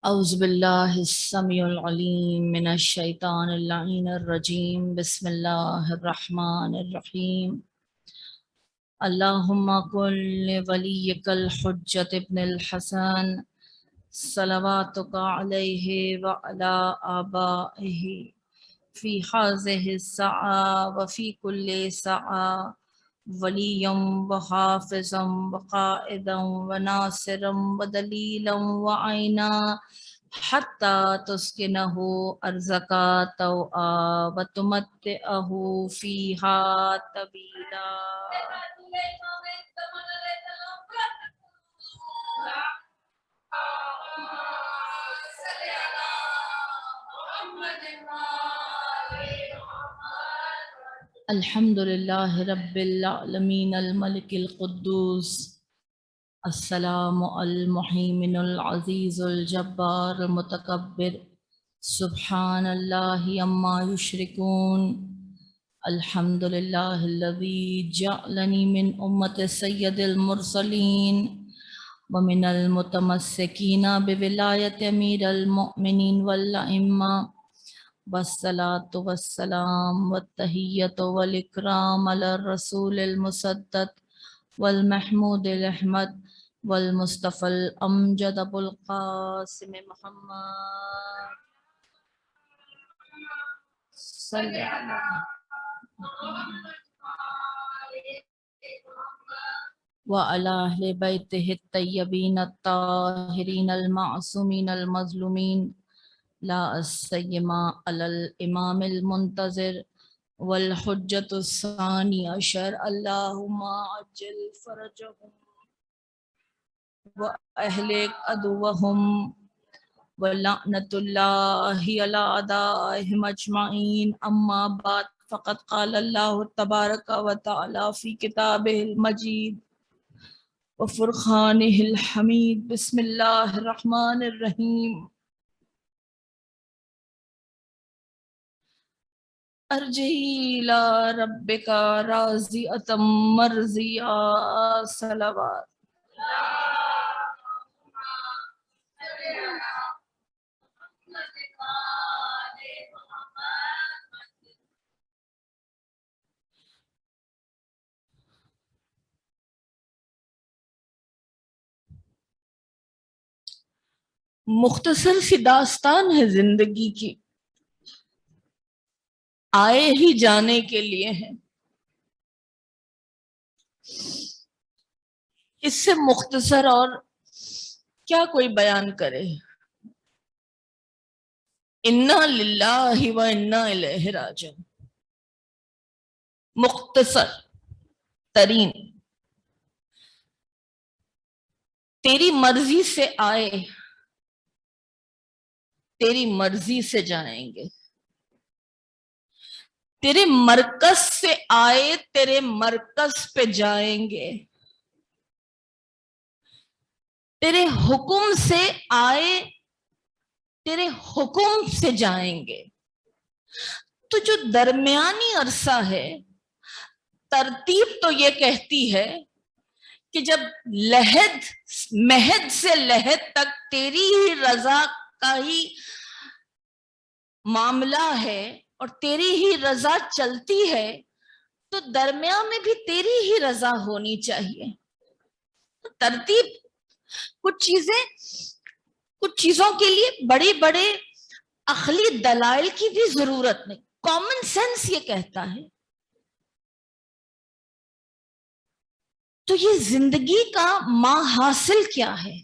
اعوذ باللہ السمیع العلیم من الشیطان اللعین الرجیم بسم اللہ الرحمن الرحیم اللہم کن لولیک الحجۃ ابن الحسن صلواتک علیہ وعلی آبائہ فی ہذہ الساعة وفی کل ساعة ولیا وحافظا وقائدا وناصرا ودلیلا وعینا حتی تسکنہ ارضک طوعا وتمتعہ فیہا طویلا. الحمد للہ رب العالمین الملک القدوس السلام المحیمن العزیز الجبار المتکبر سبحان اللہ عما یشرکون. الحمد للہ الذی جعلنی من امت سید المرسلین ومن المتمسکین بولایت امیر المؤمنین والائمہ والصلاة والسلام والتحیۃ والاکرام علی الرسول المسدد والمحمود الاحمد والمصطفى الامجد ابو القاسم محمد صلی اللہ وعلی اہل بیتہ الطیبین الطاہرین المعصومین المظلومین لا السیما علی الامام المنتظر والحجۃ الثانی عشر اللہم عجل فرجہم واہلک عدوہم ولعنۃ اللہ علی اعدائہم اجمعین. اما بعد فقد قال اللہ تبارک و تعالی فی کتابہ المجید وفرقانہ الحمید. بسم اللہ الرحمن الرحیم. ارجعی الی ربک راضیۃ مرضیہ. صلوات. مختصر سی داستان ہے زندگی کی، آئے ہی جانے کے لیے ہیں. اس سے مختصر اور کیا کوئی بیان کرے. انا للہ و انا الیہ راجعون. مختصر ترین. تیری مرضی سے آئے، تیری مرضی سے جائیں گے. تیرے مرکز سے آئے، تیرے مرکز پہ جائیں گے. تیرے حکم سے آئے، تیرے حکم سے جائیں گے. تو جو درمیانی عرصہ ہے، ترتیب تو یہ کہتی ہے کہ جب مہد سے لحد تک تیری ہی رضا کا ہی معاملہ ہے اور تیری ہی رضا چلتی ہے، تو درمیان میں بھی تیری ہی رضا ہونی چاہیے. ترتیب کچھ چیزوں کے لیے بڑے بڑے عقلی دلائل کی بھی ضرورت نہیں. کامن سینس یہ کہتا ہے. تو یہ زندگی کا ماحصل کیا ہے؟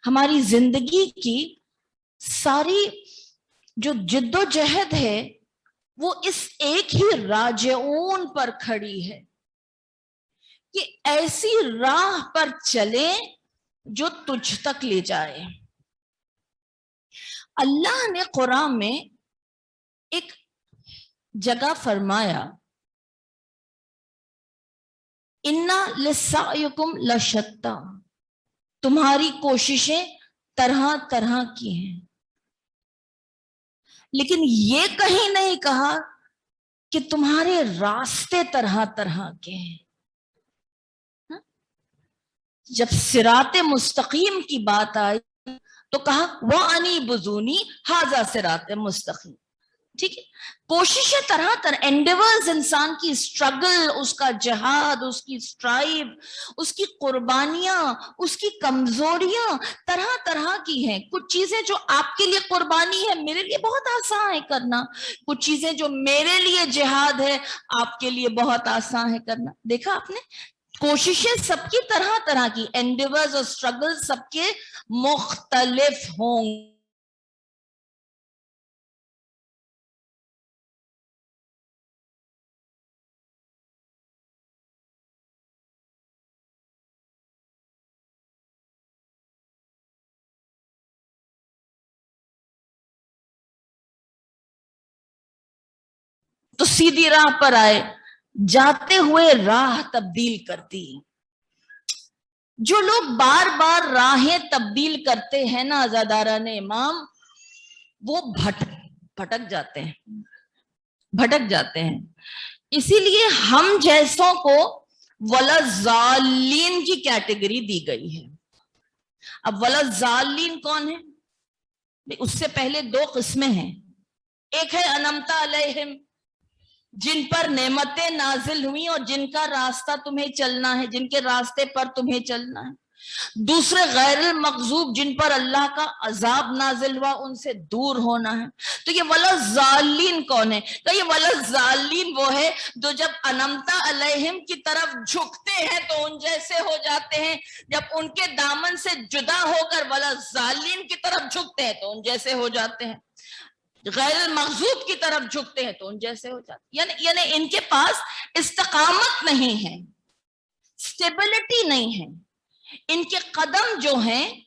ہماری زندگی کی ساری جو جد و جہد ہے وہ اس ایک ہی راجعون پر کھڑی ہے کہ ایسی راہ پر چلیں جو تجھ تک لے جائے. اللہ نے قرآن میں ایک جگہ فرمایا اِنَّ لِسَعْيِكُمْ لَشَتَّى، تمہاری کوششیں طرح طرح کی ہیں، لیکن یہ کہیں نہیں کہا کہ تمہارے راستے طرح طرح کے ہیں۔ جب صراط مستقیم کی بات آئی تو کہا وَأَنِیبُونِی ھَذَا صراط مستقیم، ٹھیک ہے۔ کوششیں طرح طرح، انڈیورز، انسان کی اسٹرگل، اس کا جہاد، اس کی اسٹرائیو، اس کی قربانیاں، اس کی کمزوریاں طرح طرح کی ہیں۔ کچھ چیزیں جو آپ کے لیے قربانی ہے میرے لیے بہت آسان ہے کرنا، کچھ چیزیں جو میرے لیے جہاد ہے آپ کے لیے بہت آسان ہے کرنا۔ دیکھا آپ نے، کوششیں سب کی طرح طرح کی، انڈیورز اور اسٹرگل سب کے مختلف ہوں گے۔ تو سیدھی راہ پر آئے، جاتے ہوئے راہ تبدیل کرتی۔ جو لوگ بار بار راہیں تبدیل کرتے ہیں نا عزاداران امام، وہ بھٹک جاتے ہیں، بھٹک جاتے ہیں۔ اسی لیے ہم جیسوں کو وَلَضَّالِّینَ کی کیٹیگری دی گئی ہے۔ اب وَلَضَّالِّینَ کون ہے؟ اس سے پہلے دو قسمیں ہیں، ایک ہے انعمت علیہم، جن پر نعمتیں نازل ہوئی اور جن کا راستہ تمہیں چلنا ہے، جن کے راستے پر تمہیں چلنا ہے۔ دوسرے غیر المغضوب، جن پر اللہ کا عذاب نازل ہوا، ان سے دور ہونا ہے۔ تو یہ وَلَضَّالِّینَ کون ہے؟ تو یہ وَلَضَّالِّینَ وہ ہے جو جب انعمت علیہم کی طرف جھکتے ہیں تو ان جیسے ہو جاتے ہیں، جب ان کے دامن سے جدا ہو کر وَلَضَّالِّینَ کی طرف جھکتے ہیں تو ان جیسے ہو جاتے ہیں، غیر المغضوب کی طرف جھکتے ہیں تو ان جیسے ہو جاتے ہیں۔ یعنی ان کے پاس استقامت نہیں ہے، سٹیبلٹی نہیں ہے، ان کے قدم جو ہیں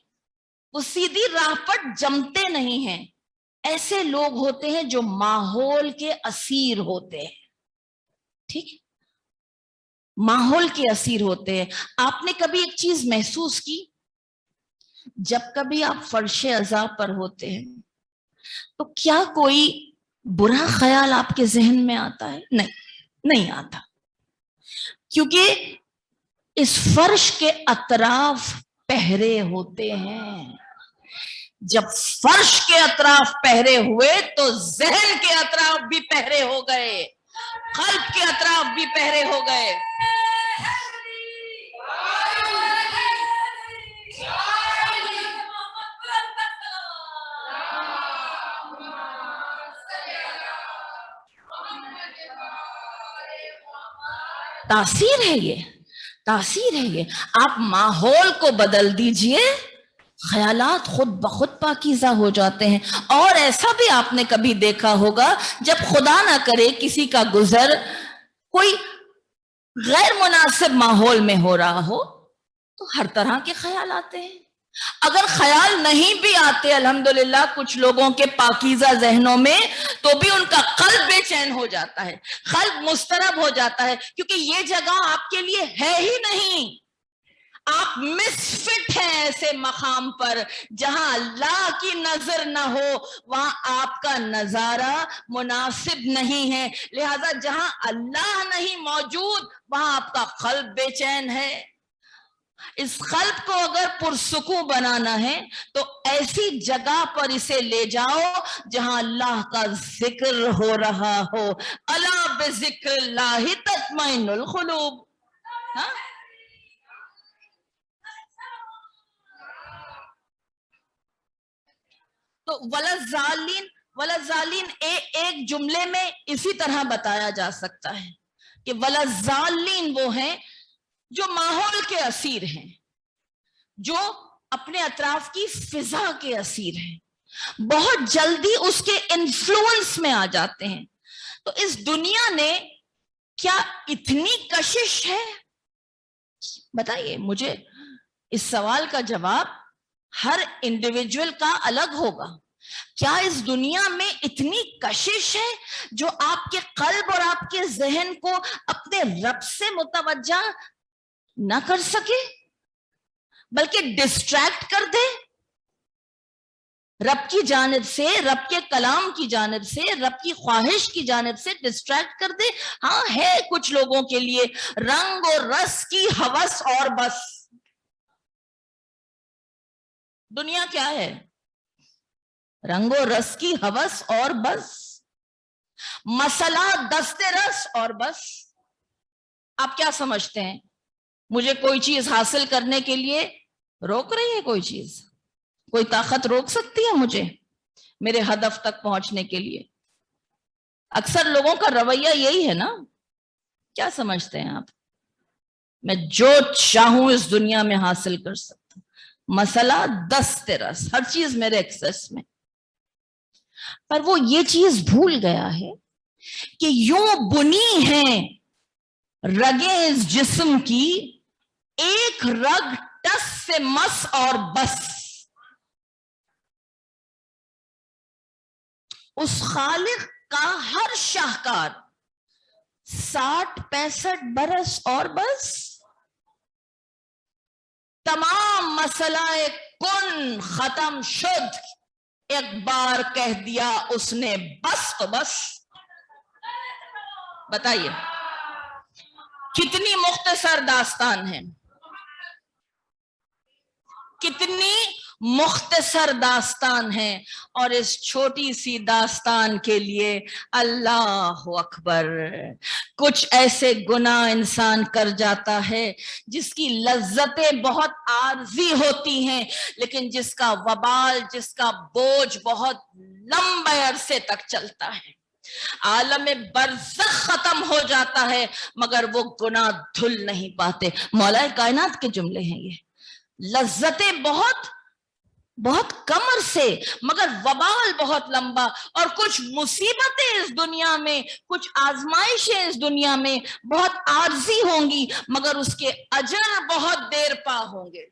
وہ سیدھی راہ پر جمتے نہیں ہیں۔ ایسے لوگ ہوتے ہیں جو ماحول کے اسیر ہوتے ہیں، ٹھیک ہے، ماحول کے اسیر ہوتے ہیں۔ آپ نے کبھی ایک چیز محسوس کی، جب کبھی آپ فرش عذاب پر ہوتے ہیں تو کیا کوئی برا خیال آپ کے ذہن میں آتا ہے؟ نہیں آتا، کیونکہ اس فرش کے اطراف پہرے ہوتے ہیں۔ جب فرش کے اطراف پہرے ہوئے تو ذہن کے اطراف بھی پہرے ہو گئے، قلب کے اطراف بھی پہرے ہو گئے۔ تاثیر ہے یہ، تاثیر ہے یہ۔ آپ ماحول کو بدل دیجئے، خیالات خود بخود پاکیزہ ہو جاتے ہیں۔ اور ایسا بھی آپ نے کبھی دیکھا ہوگا، جب خدا نہ کرے کسی کا گزر کوئی غیر مناسب ماحول میں ہو رہا ہو تو ہر طرح کے خیال آتے ہیں۔ اگر خیال نہیں بھی آتے الحمدللہ کچھ لوگوں کے پاکیزہ ذہنوں میں، تو بھی ان کا قلب بے چین ہو جاتا ہے، قلب مضطرب ہو جاتا ہے، کیونکہ یہ جگہ آپ کے لیے ہے ہی نہیں۔ آپ مسفٹ ہیں ایسے مقام پر جہاں اللہ کی نظر نہ ہو، وہاں آپ کا نظارہ مناسب نہیں ہے، لہذا جہاں اللہ نہیں موجود وہاں آپ کا قلب بے چین ہے۔ اس قلب کو اگر پرسکون بنانا ہے تو ایسی جگہ پر اسے لے جاؤ جہاں اللہ کا ذکر ہو رہا ہو۔ الا بذکر اللہ تطمئن القلوب۔ تو وَلَضَّالِّینَ ایک جملے میں اسی طرح بتایا جا سکتا ہے کہ وَلَضَّالِّینَ وہ ہیں جو ماحول کے اسیر ہیں، جو اپنے اطراف کی فضا کے اسیر ہیں، بہت جلدی اس کے انفلوئنس میں آ جاتے ہیں۔ تو اس دنیا نے کیا اتنی کشش ہے؟ بتائیے مجھے، اس سوال کا جواب ہر انڈیویجول کا الگ ہوگا، کیا اس دنیا میں اتنی کشش ہے جو آپ کے قلب اور آپ کے ذہن کو اپنے رب سے متوجہ نہ کر سکے بلکہ ڈسٹریکٹ کر دے رب کی جانب سے، رب کے کلام کی جانب سے، رب کی خواہش کی جانب سے ڈسٹریکٹ کر دے؟ ہاں ہے کچھ لوگوں کے لیے رنگ اور رس کی ہوس اور بس۔ دنیا کیا ہے؟ رنگ و رس کی ہوس اور بس، مسئلہ دست رس اور بس۔ آپ کیا سمجھتے ہیں مجھے کوئی چیز حاصل کرنے کے لیے روک رہی ہے؟ کوئی چیز، کوئی طاقت روک سکتی ہے مجھے میرے ہدف تک پہنچنے کے لیے؟ اکثر لوگوں کا رویہ یہی ہے نا۔ کیا سمجھتے ہیں آپ؟ میں جو چاہوں اس دنیا میں حاصل کر سکتا ہوں، مسئلہ دست رس، ہر چیز میرے ایکسس میں۔ پر وہ یہ چیز بھول گیا ہے کہ یوں بنی ہیں رگیں اس جسم کی، ایک رگ ٹس سے مس اور بس۔ اس خالق کا ہر شاہکار 60-65 برس اور بس، تمام مسئلہ کن ختم شد، ایک بار کہہ دیا اس نے بس تو بس۔ بتائیے کتنی مختصر داستان ہے، کتنی مختصر داستان ہے، اور اس چھوٹی سی داستان کے لیے اللہ اکبر کچھ ایسے گناہ انسان کر جاتا ہے جس کی لذتیں بہت عارضی ہوتی ہیں، لیکن جس کا وبال، جس کا بوجھ بہت لمبے عرصے تک چلتا ہے۔ عالم برزخ ختم ہو جاتا ہے مگر وہ گناہ دھل نہیں پاتے۔ مولا کائنات کے جملے ہیں یہ۔ لذتیں بہت بہت کم عرصے مگر وبال بہت لمبا، اور کچھ مصیبتیں اس دنیا میں، کچھ آزمائشیں اس دنیا میں بہت عارضی ہوں گی مگر اس کے اجر بہت دیر پا ہوں گے،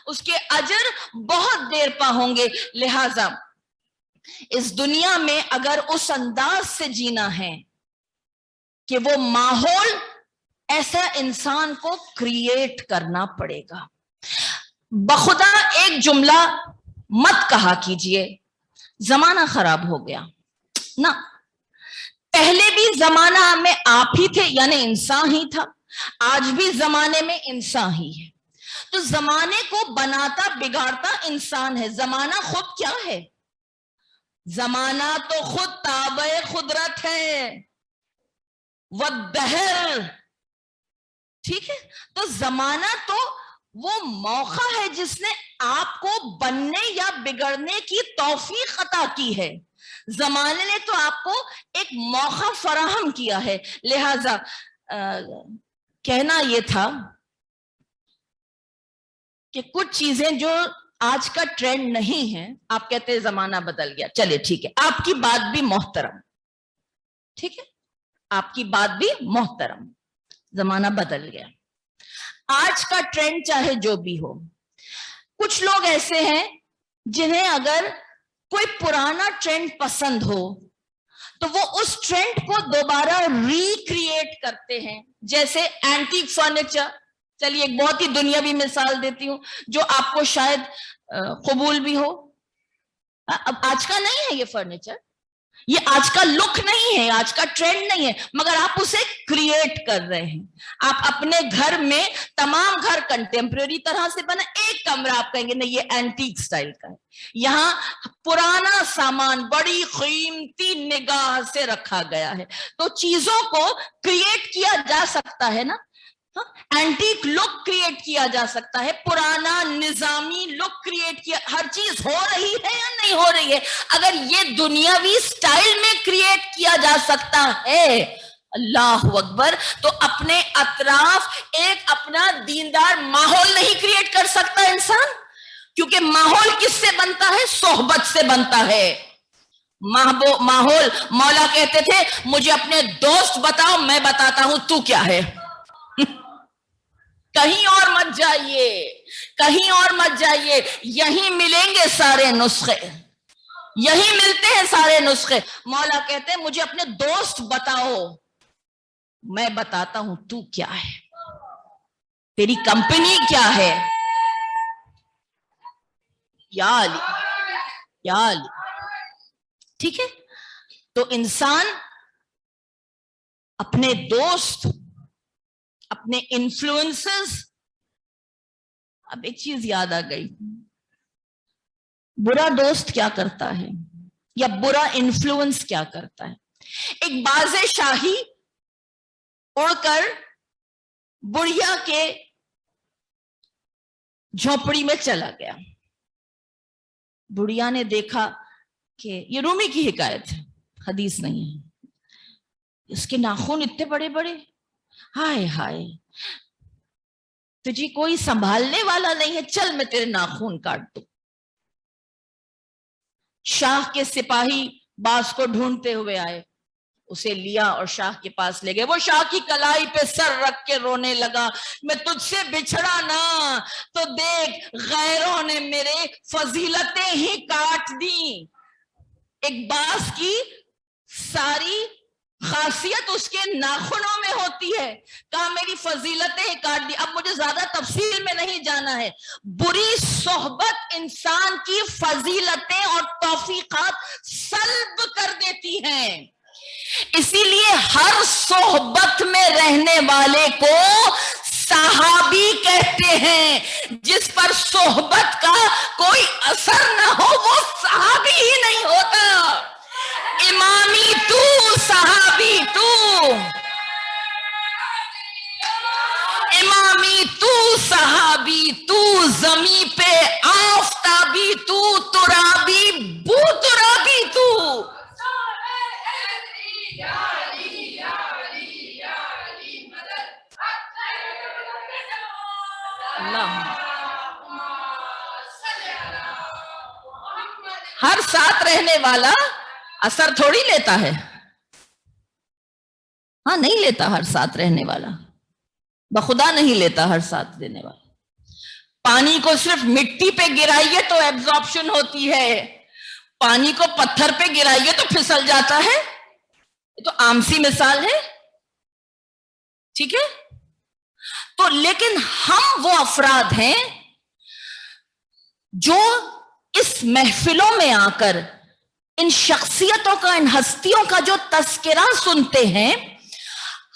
اس کے اجر بہت دیر پا ہوں گے۔ لہذا اس دنیا میں اگر اس انداز سے جینا ہے کہ وہ ماحول ایسا انسان کو کریٹ کرنا پڑے گا۔ بخدا ایک جملہ مت کہا کیجئے زمانہ خراب ہو گیا نہ، پہلے بھی زمانہ میں آپ ہی تھے، یعنی انسان ہی تھا، آج بھی زمانے میں انسان ہی ہے، تو زمانے کو بناتا بگاڑتا انسان ہے۔ زمانہ خود کیا ہے؟ زمانہ تو خود تابع قدرت ہے، والدہر، ٹھیک ہے؟ تو زمانہ تو وہ موقع ہے جس نے آپ کو بننے یا بگڑنے کی توفیق عطا کی ہے۔ زمانے نے تو آپ کو ایک موقع فراہم کیا ہے۔ لہذا کہنا یہ تھا کہ کچھ چیزیں جو آج کا ٹرینڈ نہیں ہے، آپ کہتے ہیں زمانہ بدل گیا، چلے ٹھیک ہے، آپ کی بات بھی محترم، ٹھیک ہے، آپ کی بات بھی محترم، زمانہ بدل گیا، آج کا ٹرینڈ چاہے جو بھی ہو۔ کچھ لوگ ایسے ہیں جنہیں اگر کوئی پرانا ٹرینڈ پسند ہو تو وہ اس ٹرینڈ کو دوبارہ ریکریٹ کرتے ہیں، جیسے اینٹیک فرنیچر۔ چلیے ایک بہت ہی دنیاوی مثال دیتی ہوں جو آپ کو شاید قبول بھی ہو۔ اب آج کا نہیں ہے یہ فرنیچر، یہ آج کا لک نہیں ہے، آج کا ٹرینڈ نہیں ہے، مگر آپ اسے کریٹ کر رہے ہیں۔ آپ اپنے گھر میں، تمام گھر کنٹمپریری طرح سے بنا، ایک کمرہ آپ کہیں گے نہیں یہ اینٹیک سٹائل کا ہے، یہاں پرانا سامان بڑی قیمتی نگاہ سے رکھا گیا ہے۔ تو چیزوں کو کریٹ کیا جا سکتا ہے نا، اینٹیک لک کریٹ کیا جا سکتا ہے، پرانا نظامی لک کریٹ کیا، ہر چیز ہو رہی ہے یا نہیں ہو رہی ہے؟ اگر یہ دنیاوی سٹائل میں کریٹ کیا جا سکتا ہے، اللہ اکبر، تو اپنے اطراف ایک اپنا دیندار ماحول نہیں کریٹ کر سکتا انسان؟ کیونکہ ماحول کس سے بنتا ہے؟ صحبت سے بنتا ہے۔ ماحول، مولا کہتے تھے مجھے اپنے دوست بتاؤ میں بتاتا ہوں تو کیا ہے۔ کہیں اور مت جائیے، کہیں اور مت جائیے، یہیں ملیں گے سارے نسخے۔ یہی ملتے ہیں سارے نسخے. مولا کہتے ہیں مجھے اپنے دوست بتاؤ, میں بتاتا ہوں تو کیا ہے, تیری کمپنی کیا ہے. یا علی, یا علی. ٹھیک ہے, تو انسان اپنے دوست, اپنے انفلوئنسز. اب ایک چیز یاد آ گئی, برا دوست کیا کرتا ہے یا برا انفلوئنس کیا کرتا ہے. ایک باز شاہی اڑ کر بڑھیا کے جھونپڑی میں چلا گیا. بڑھیا نے دیکھا کہ یہ رومی کی حکایت ہے, حدیث نہیں ہے. اس کے ناخن اتنے بڑے بڑے, ہائے ہائے تجھے کوئی سنبھالنے والا نہیں ہے, چل میں تیرے ناخن کاٹ دوں. شاہ کے سپاہی باز کو ڈھونڈتے ہوئے آئے, اسے لیا اور شاہ کے پاس لے گئے. وہ شاہ کی کلائی پہ سر رکھ کے رونے لگا, میں تجھ سے بچھڑا نا تو دیکھ غیروں نے میرے فضیلتیں ہی کاٹ دی. ایک باز کی ساری خاصیت اس کے ناخنوں میں ہوتی ہے, کہا میری فضیلتیں ہی کاٹ دی. اب مجھے زیادہ تفصیل میں نہیں جانا ہے. بری صحبت انسان کی فضیلتیں اور توفیقات سلب کر دیتی ہیں. اسی لیے ہر صحبت میں رہنے والے کو صحابی کہتے ہیں. جس پر صحبت کا کوئی اثر نہ ہو وہ صحابی ہی نہیں ہوتا. امامی تو, صحابی تو, امامی تو, صحابی تو, زمین پہ آفتابی تو, ترابی بو ترابی تو. ہر ساتھ رہنے والا اثر تھوڑی لیتا ہے. ہاں نہیں لیتا ہر ساتھ رہنے والا, بخدا نہیں لیتا ہر ساتھ دینے والا. پانی کو صرف مٹی پہ گرائیے تو ایبزارپشن ہوتی ہے, پانی کو پتھر پہ گرائیے تو پھسل جاتا ہے. یہ تو عام سی مثال ہے. ٹھیک ہے, تو لیکن ہم وہ افراد ہیں جو اس محفلوں میں آ کر ان شخصیتوں کا, ان ہستیوں کا جو تذکرہ سنتے ہیں,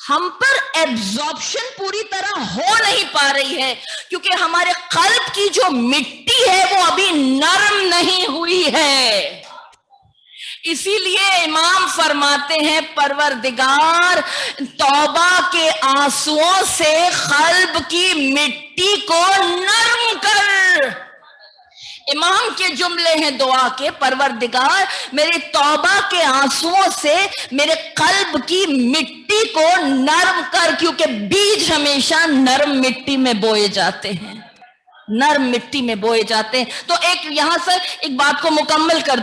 ہم پر ایبزارپشن پوری طرح ہو نہیں پا رہی ہے, کیونکہ ہمارے قلب کی جو مٹی ہے وہ ابھی نرم نہیں ہوئی ہے. اسی لیے امام فرماتے ہیں پروردگار توبہ کے آنسوؤں سے قلب کی مٹی کو نرم کر. امام کے جملے ہیں دعا کے, پروردگار میرے توبہ کے آنسوؤں سے میرے قلب کی مٹی کو نرم کر, کیونکہ بیج ہمیشہ نرم مٹی میں بوئے جاتے ہیں, نرم مٹی میں بوئے جاتے ہیں. تو ایک یہاں سے ایک بات کو مکمل کر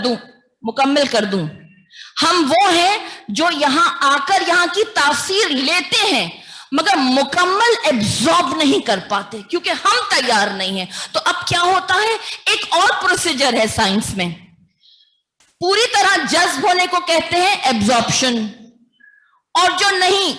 دوں. ہم وہ ہیں جو یہاں آ کر یہاں کی تاثیر لیتے ہیں مگر مکمل ایبزارب نہیں کر پاتے کیونکہ ہم تیار نہیں ہیں. تو اب کیا ہوتا ہے, ایک اور پروسیجر ہے سائنس میں, پوری طرح جذب ہونے کو کہتے ہیں ایبزارپشن, اور جو نہیں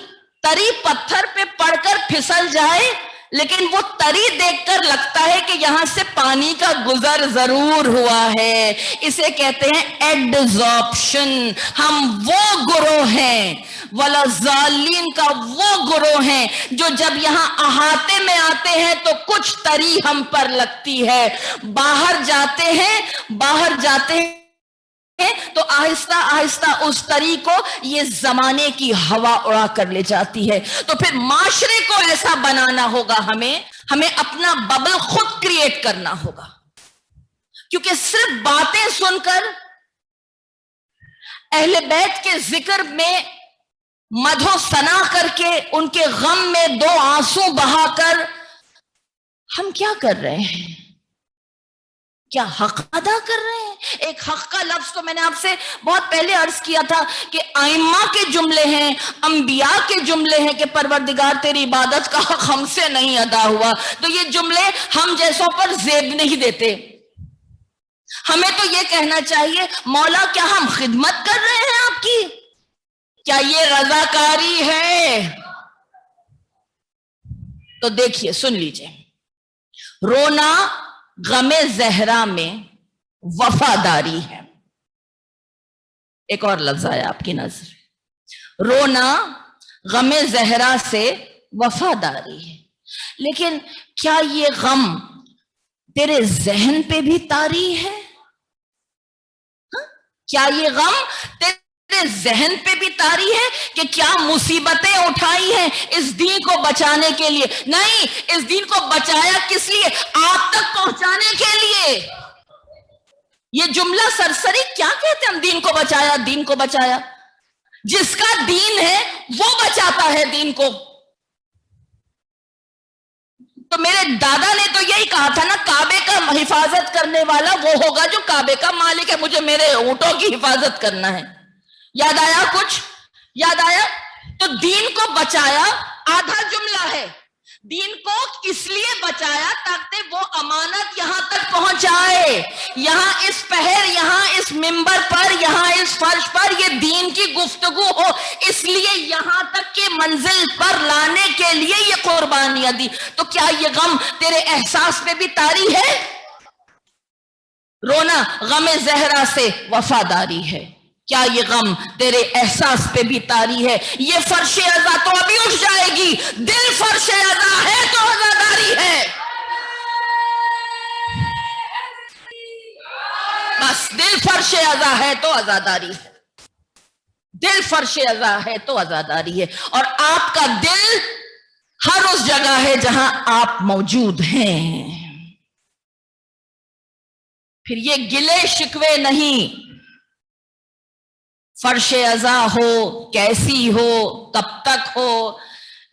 تری پتھر پہ پڑ کر پھسل جائے لیکن وہ تری دیکھ کر لگتا ہے کہ یہاں سے پانی کا گزر ضرور ہوا ہے, اسے کہتے ہیں ایڈزارپشن. ہم وہ گروہ ہیں, وَلَضَالِّينَ کا وہ گروہ ہیں جو جب یہاں احاطے میں آتے ہیں تو کچھ تری ہم پر لگتی ہے, باہر جاتے ہیں تو آہستہ آہستہ اس تری کو یہ زمانے کی ہوا اڑا کر لے جاتی ہے. تو پھر معاشرے کو ایسا بنانا ہوگا, ہمیں اپنا ببل خود کریٹ کرنا ہوگا, کیونکہ صرف باتیں سن کر اہل بیت کے ذکر میں مدح و ثنا کر کے ان کے غم میں دو آنسو بہا کر ہم کیا کر رہے ہیں؟ کیا حق ادا کر رہے ہیں؟ ایک حق کا لفظ تو میں نے آپ سے بہت پہلے عرض کیا تھا کہ ائمہ کے جملے ہیں, انبیاء کے جملے ہیں کہ پروردگار تیری عبادت کا حق ہم سے نہیں ادا ہوا. تو یہ جملے ہم جیسوں پر زیب نہیں دیتے. ہمیں تو یہ کہنا چاہیے مولا کیا ہم خدمت کر رہے ہیں آپ کی؟ کیا یہ رضاکاری ہے؟ تو دیکھیے، سن لیجئے، رونا غم زہرا میں وفاداری ہے. ایک اور لفظ آیا آپ کی نظر، رونا غم زہرا سے وفاداری ہے. لیکن کیا یہ غم تیرے ذہن پہ بھی طاری ہے؟ کیا یہ غم تیرے ذہن پہ بھی طاری ہے کہ کیا مصیبتیں اٹھائی ہیں اس دین کو بچانے کے لیے؟ نہیں، اس دین کو بچایا کس لیے؟ آپ تک پہنچانے کے لیے. یہ جملہ سرسری کیا کہتے ہیں ہم؟ دین کو بچایا، دین کو بچایا. جس کا دین ہے وہ بچاتا ہے دین کو. تو میرے دادا نے تو یہی کہا تھا نا، کعبے کا حفاظت کرنے والا وہ ہوگا جو کعبے کا مالک ہے. مجھے میرے اونٹوں کی حفاظت کرنا ہے. یاد آیا کچھ؟ یاد آیا؟ تو دین کو بچایا آدھا جملہ ہے. دین کو اس لیے بچایا تاکہ وہ امانت یہاں تک پہنچائے. یہاں اس پہر، یہاں اس منبر پر، یہاں اس فرش پر یہ دین کی گفتگو ہو، اس لیے یہاں تک کے منزل پر لانے کے لیے یہ قربانیاں دی. تو کیا یہ غم تیرے احساس پہ بھی طاری ہے؟ رونا غم زہرا سے وفاداری ہے. کیا یہ غم تیرے احساس پہ بھی طاری ہے؟ یہ فرش عزا تو ابھی اٹھ جائے گی. دل فرش عزا ہے تو عزاداری ہے. بس دل فرش عزا ہے تو عزاداری ہے. دل فرش عزا ہے تو عزاداری ہے. اور آپ کا دل ہر اس جگہ ہے جہاں آپ موجود ہیں. پھر یہ گلے شکوے نہیں. فرش عزا ہو، کیسی ہو، کب تک ہو،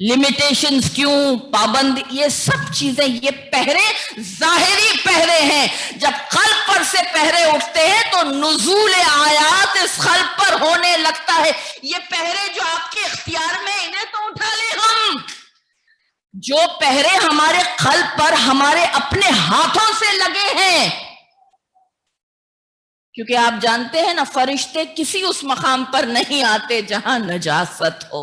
لمیٹیشنز کیوں، پابند، یہ سب چیزیں، یہ پہرے ظاہری پہرے ہیں. جب قلب پر سے پہرے اٹھتے ہیں تو نزول آیات اس قلب پر ہونے لگتا ہے. یہ پہرے جو آپ کے اختیار میں، انہیں تو اٹھا لیں ہم. جو پہرے ہمارے قلب پر ہمارے اپنے ہاتھوں سے لگے ہیں، کیونکہ آپ جانتے ہیں نا، فرشتے کسی اس مقام پر نہیں آتے جہاں نجاست ہو.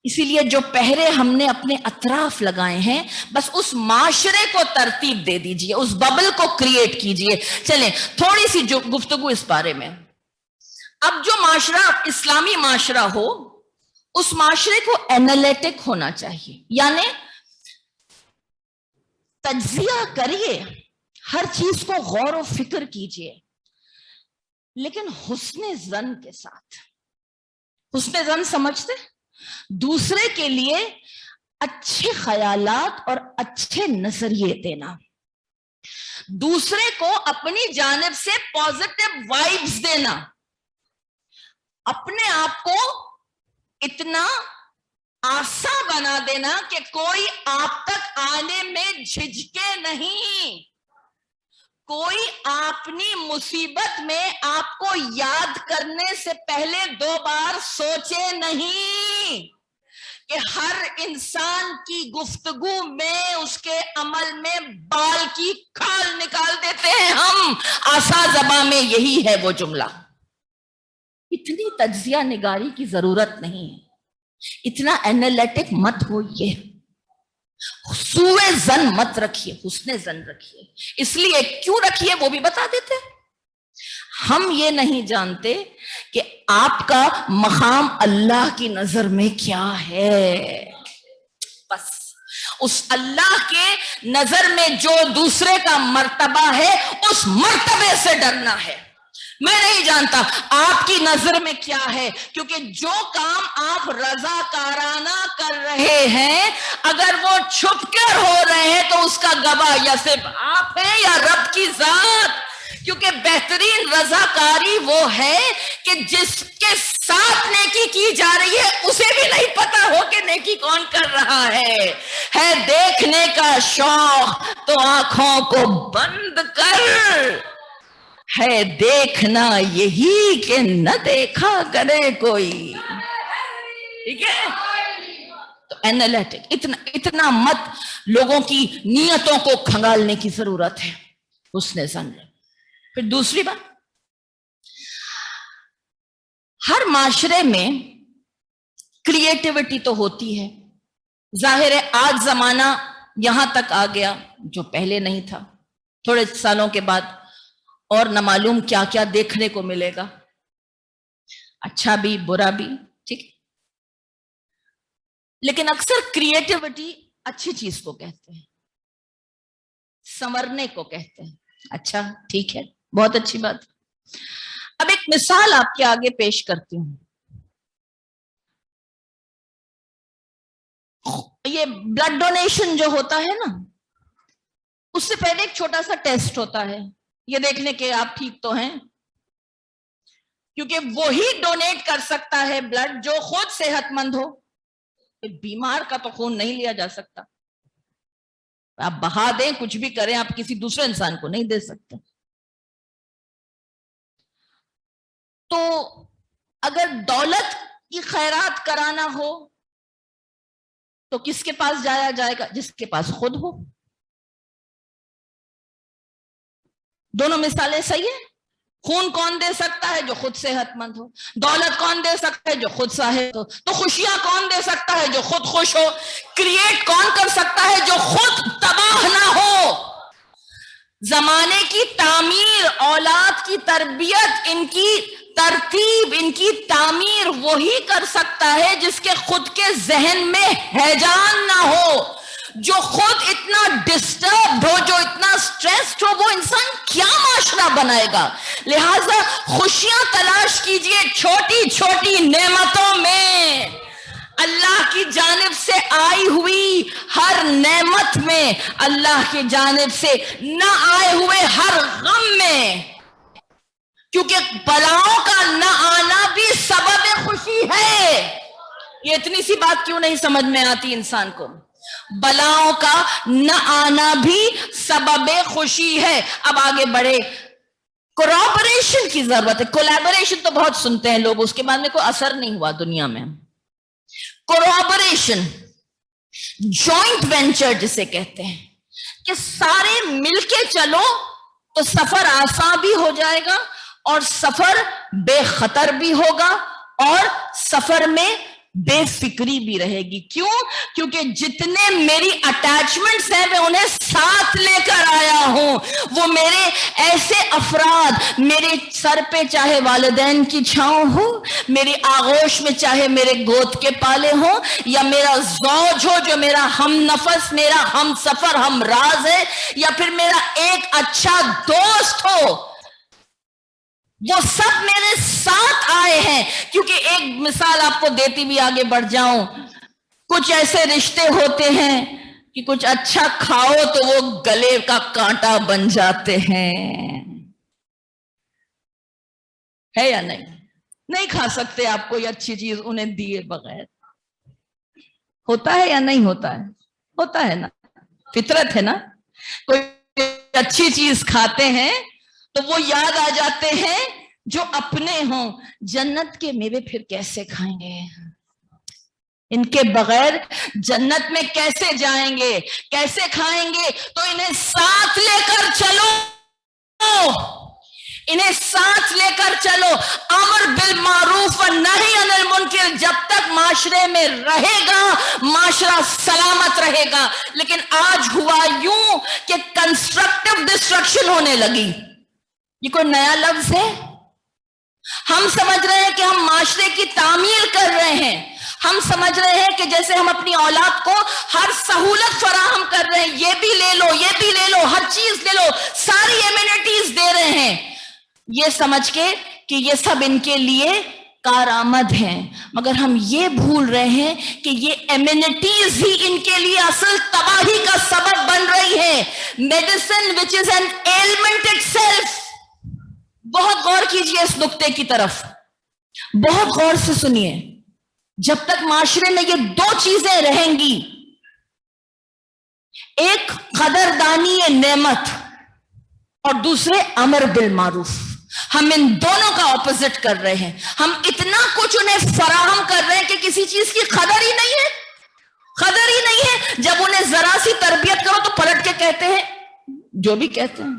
اسی لیے جو پہرے ہم نے اپنے اطراف لگائے ہیں، بس اس معاشرے کو ترتیب دے دیجئے، اس ببل کو کریٹ کیجئے. چلیں تھوڑی سی جو گفتگو اس بارے میں. اب جو معاشرہ اسلامی معاشرہ ہو، اس معاشرے کو اینالیٹک ہونا چاہیے. یعنی تجزیہ کریے، ہر چیز کو غور و فکر کیجئے، لیکن حسن ظن کے ساتھ. حسن ظن سمجھتے؟ دوسرے کے لیے اچھے خیالات اور اچھے نظریے دینا، دوسرے کو اپنی جانب سے پازیٹیو وائبز دینا، اپنے آپ کو اتنا آسان بنا دینا کہ کوئی آپ تک آنے میں جھجکے نہیں، کوئی اپنی مصیبت میں آپ کو یاد کرنے سے پہلے 2 بار سوچے نہیں. کہ ہر انسان کی گفتگو میں، اس کے عمل میں بال کی کھال نکال دیتے ہیں ہم. آسا زباں میں یہی ہے وہ جملہ. اتنی تجزیہ نگاری کی ضرورت نہیں ہے، اتنا اینالیٹک مت ہوئیے، سوء ظن مت رکھیے، حسن ظن رکھیے. اس لیے کیوں رکھیے وہ بھی بتا دیتے. ہم یہ نہیں جانتے کہ آپ کا مقام اللہ کی نظر میں کیا ہے. بس اس اللہ کے نظر میں جو دوسرے کا مرتبہ ہے، اس مرتبے سے ڈرنا ہے. میں نہیں جانتا آپ کی نظر میں کیا ہے، کیونکہ جو کام آپ رضاکارانہ کر رہے ہیں، اگر وہ چھپ کر ہو رہے ہیں تو اس کا گواہ یا صرف آپ ہیں یا رب کی ذات. کیونکہ بہترین رضاکاری وہ ہے کہ جس کے ساتھ نیکی کی جا رہی ہے اسے بھی نہیں پتا ہو کہ نیکی کون کر رہا ہے. دیکھنے کا شوق تو آنکھوں کو بند کر، ہے دیکھنا یہی کہ نہ دیکھا کرے کوئی. ٹھیک ہے؟ تو اینالیٹک اتنا مت لوگوں کی نیتوں کو کھنگالنے کی ضرورت ہے. حسن زن. پھر دوسری بات, ہر معاشرے میں کریٹیوٹی تو ہوتی ہے. ظاہر ہے آج زمانہ یہاں تک آ گیا جو پہلے نہیں تھا. تھوڑے سالوں کے بعد اور نہ معلوم کیا کیا دیکھنے کو ملے گا, اچھا بھی برا بھی, ٹھیک. لیکن اکثر کریٹیوٹی اچھی چیز کو کہتے ہیں, سنورنے کو کہتے ہیں. اچھا ٹھیک ہے, بہت اچھی بات. اب ایک مثال آپ کے آگے پیش کرتی ہوں. یہ بلڈ ڈونیشن جو ہوتا ہے نا, اس سے پہلے ایک چھوٹا سا ٹیسٹ ہوتا ہے, یہ دیکھنے کے آپ ٹھیک تو ہیں, کیونکہ وہی ڈونیٹ کر سکتا ہے بلڈ جو خود صحت مند ہو. بیمار کا تو خون نہیں لیا جا سکتا, آپ بہا دیں کچھ بھی کریں, آپ کسی دوسرے انسان کو نہیں دے سکتے. تو اگر دولت کی خیرات کرانا ہو تو کس کے پاس جایا جائے گا؟ جس کے پاس خود ہو. دونوں مثالیں صحیح ہیں. خون کون دے سکتا ہے؟ جو خود صحت مند ہو. دولت کون دے سکتا ہے؟ جو خود صاحب ہو. تو خوشیاں کون دے سکتا ہے؟ جو خود خوش ہو. کریٹ کون کر سکتا ہے؟ جو خود تباہ نہ ہو. زمانے کی تعمیر, اولاد کی تربیت, ان کی ترتیب, ان کی تعمیر وہی کر سکتا ہے جس کے خود کے ذہن میں ہیجان نہ ہو, جو خود اتنا ڈسٹربڈ ہو, جو اتنا سٹریسڈ ہو. وہ انسان کیا معاشرہ بنائے گا؟ لہذا خوشیاں تلاش کیجئے چھوٹی چھوٹی نعمتوں میں. اللہ کی جانب سے آئی ہوئی ہر نعمت میں, اللہ کی جانب سے نہ آئے ہوئے ہر غم میں. کیونکہ بلاؤں کا نہ آنا بھی سبب خوشی ہے. یہ اتنی سی بات کیوں نہیں سمجھ میں آتی انسان کو؟ بلاؤں کا نہ آنا بھی سبب خوشی ہے. اب آگے بڑھے. کولیبریشن کی ضرورت ہے. کولیبریشن تو بہت سنتے ہیں لوگ, اس کے بعد میں کوئی اثر نہیں ہوا دنیا میں. کولیبریشن, جوائنٹ وینچر جسے کہتے ہیں, کہ سارے مل کے چلو تو سفر آسان بھی ہو جائے گا, اور سفر بے خطر بھی ہوگا, اور سفر میں بے فکری بھی رہے گی. کیوں؟ کیونکہ جتنے میری اٹیچمنٹس ہیں میں انہیں ساتھ لے کر آیا ہوں. وہ میرے ایسے افراد, میرے سر پہ چاہے والدین کی چھاؤں ہو, میری آغوش میں چاہے میرے گود کے پالے ہوں, یا میرا زوج ہو جو میرا ہم نفس, میرا ہم سفر, ہم راز ہے, یا پھر میرا ایک اچھا دوست ہو, وہ سب میرے ساتھ آئے ہیں. کیونکہ ایک مثال آپ کو دیتی بھی آگے بڑھ جاؤں, کچھ ایسے رشتے ہوتے ہیں کہ کچھ اچھا کھاؤ تو وہ گلے کا کانٹا بن جاتے ہیں. ہے یا نہیں؟ نہیں کھا سکتے آپ کوئی اچھی چیز انہیں دیے بغیر. ہوتا ہے یا نہیں ہوتا ہے؟ ہوتا ہے نا, فطرت ہے نا. کوئی اچھی چیز کھاتے ہیں تو وہ یاد آ جاتے ہیں جو اپنے ہوں. جنت کے میوے پھر کیسے کھائیں گے؟ ان کے بغیر جنت میں کیسے جائیں گے؟ کیسے کھائیں گے؟ تو انہیں ساتھ لے کر چلو, انہیں ساتھ لے کر چلو. امر بالمعروف و نہی عن المنکر جب تک معاشرے میں رہے گا, معاشرہ سلامت رہے گا. لیکن آج ہوا یوں کہ کنسٹرکٹیو ڈسٹرکشن ہونے لگی. یہ کوئی نیا لفظ ہے؟ ہم سمجھ رہے ہیں کہ ہم معاشرے کی تعمیر کر رہے ہیں. ہم سمجھ رہے ہیں کہ جیسے ہم اپنی اولاد کو ہر سہولت فراہم کر رہے ہیں, یہ بھی لے لو, یہ بھی لے لو, ہر چیز لے لو, ساری ایمینٹیز دے رہے ہیں, یہ سمجھ کے کہ یہ سب ان کے لیے کارآمد ہیں. مگر ہم یہ بھول رہے ہیں کہ یہ ایمینٹیز ہی ان کے لیے اصل تباہی کا سبب بن رہی ہے. Medicine which is an element itself. بہت غور کیجئے اس نقطے کی طرف, بہت غور سے سنیے. جب تک معاشرے میں یہ دو چیزیں رہیں گی, ایک قدردانی نعمت اور دوسرے امر بالمعروف, ہم ان دونوں کا اپوزٹ کر رہے ہیں. ہم اتنا کچھ انہیں فراہم کر رہے ہیں کہ کسی چیز کی قدر ہی نہیں ہے, قدر ہی نہیں ہے. جب انہیں ذرا سی تربیت کرو تو پلٹ کے کہتے ہیں جو بھی کہتے ہیں.